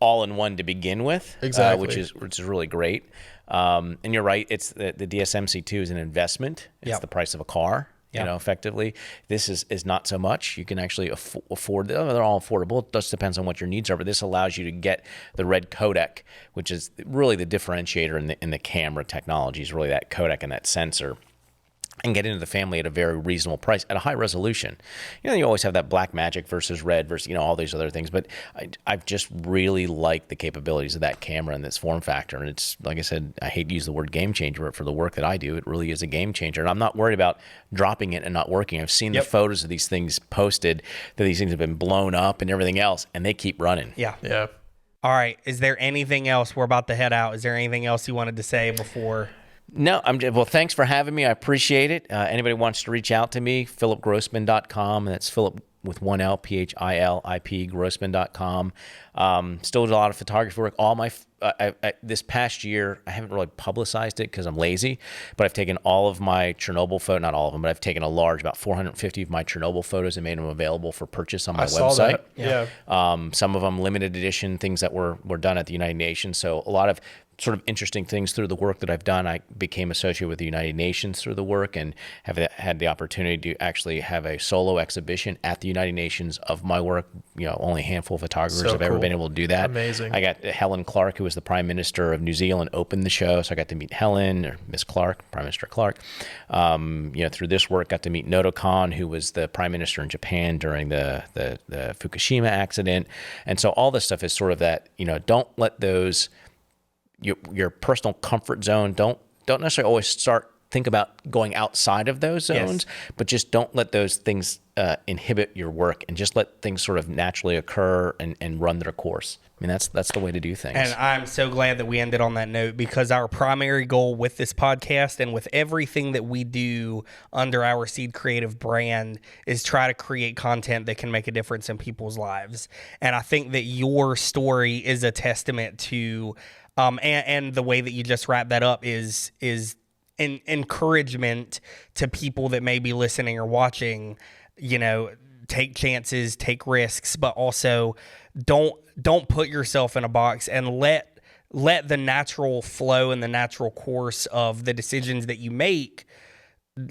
all in one to begin with, exactly, which is really great. And you're right. It's the DSMC-2 is an investment. It's the price of a car. you know, effectively. This is not so much. You can actually afford them. They're all affordable. It just depends on what your needs are, but this allows you to get the red codec, which is really the differentiator in the camera technology, is really that codec and that sensor, and get into the family at a very reasonable price at a high resolution. You know, you always have that black magic versus red versus, you know, all these other things, but I've just really liked the capabilities of that camera and this form factor. And it's, like I said, I hate to use the word game changer, but for the work that I do, it really is a game changer. And I'm not worried about dropping it and not working. I've seen the photos of these things posted, that these things have been blown up and everything else, and they keep running. Yeah. Yeah. All right. Is there anything else? We're about to head out. Is there anything else you wanted to say before? No, well, thanks for having me. I appreciate it. Anybody wants to reach out to me, philipgrossman.com, and that's Philip with one L, Philip, Grossman.com. Still do a lot of photography work. All my this past year, I haven't really publicized it because I'm lazy, but I've taken all of my Chernobyl photos, not all of them, but I've taken about 450 of my Chernobyl photos and made them available for purchase on my website. Saw that. Yeah. Some of them limited edition, things that were done at the United Nations. So a lot of sort of interesting things through the work that I've done. I became associated with the United Nations through the work, and have had the opportunity to actually have a solo exhibition at the United Nations of my work. You know, only a handful of photographers have ever been able to do that. Amazing. I got Helen Clark, who was the Prime Minister of New Zealand, opened the show, so I got to meet Helen, or Miss Clark, Prime Minister Clark. You know, through this work, got to meet Noto Kan, who was the Prime Minister in Japan during the Fukushima accident. And so all this stuff is sort of that, you know, don't let those your personal comfort zone, don't necessarily always think about going outside of those zones, but just don't let those things inhibit your work, and just let things sort of naturally occur and run their course. I mean, that's the way to do things. And I'm so glad that we ended on that note, because our primary goal with this podcast and with everything that we do under our Seed Creative brand is try to create content that can make a difference in people's lives. And I think that your story is a testament to, and the way that you just wrap that up is encouragement to people that may be listening or watching. You know, take chances, take risks, but also don't put yourself in a box, and let the natural flow and the natural course of the decisions that you make,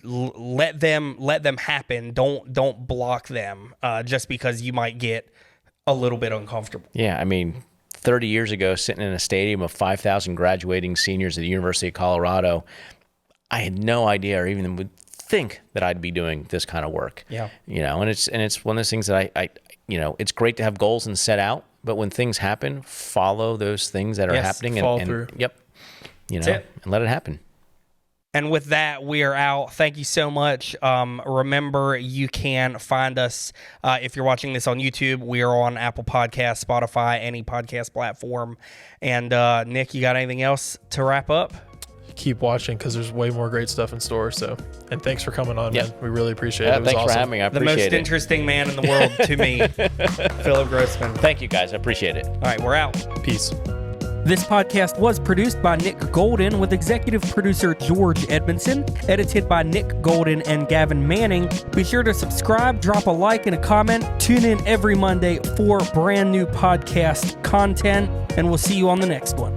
let them happen. Don't block them just because you might get a little bit uncomfortable. Yeah, I mean, 30 years ago, sitting in a stadium of 5,000 graduating seniors at the University of Colorado, I had no idea, or even would think that I'd be doing this kind of work. Yeah. You know, and it's one of those things that I you know, it's great to have goals and set out, but when things happen, follow those things that are happening follow through. Yep. You know, and let it happen. And with that, we are out. Thank you so much. Remember, you can find us if you're watching this on YouTube. We are on Apple Podcasts, Spotify, any podcast platform. And Nick, you got anything else to wrap up? Keep watching, because there's way more great stuff in store. So, and thanks for coming on, man. We really appreciate it. It was thanks awesome. for having me. I appreciate it. The most interesting man in the world to me, Philip Grossman. Thank you, guys. I appreciate it. All right, we're out. Peace. This podcast was produced by Nick Golden with executive producer George Edmondson, edited by Nick Golden and Gavin Manning. Be sure to subscribe, drop a like and a comment. Tune in every Monday for brand new podcast content, and we'll see you on the next one.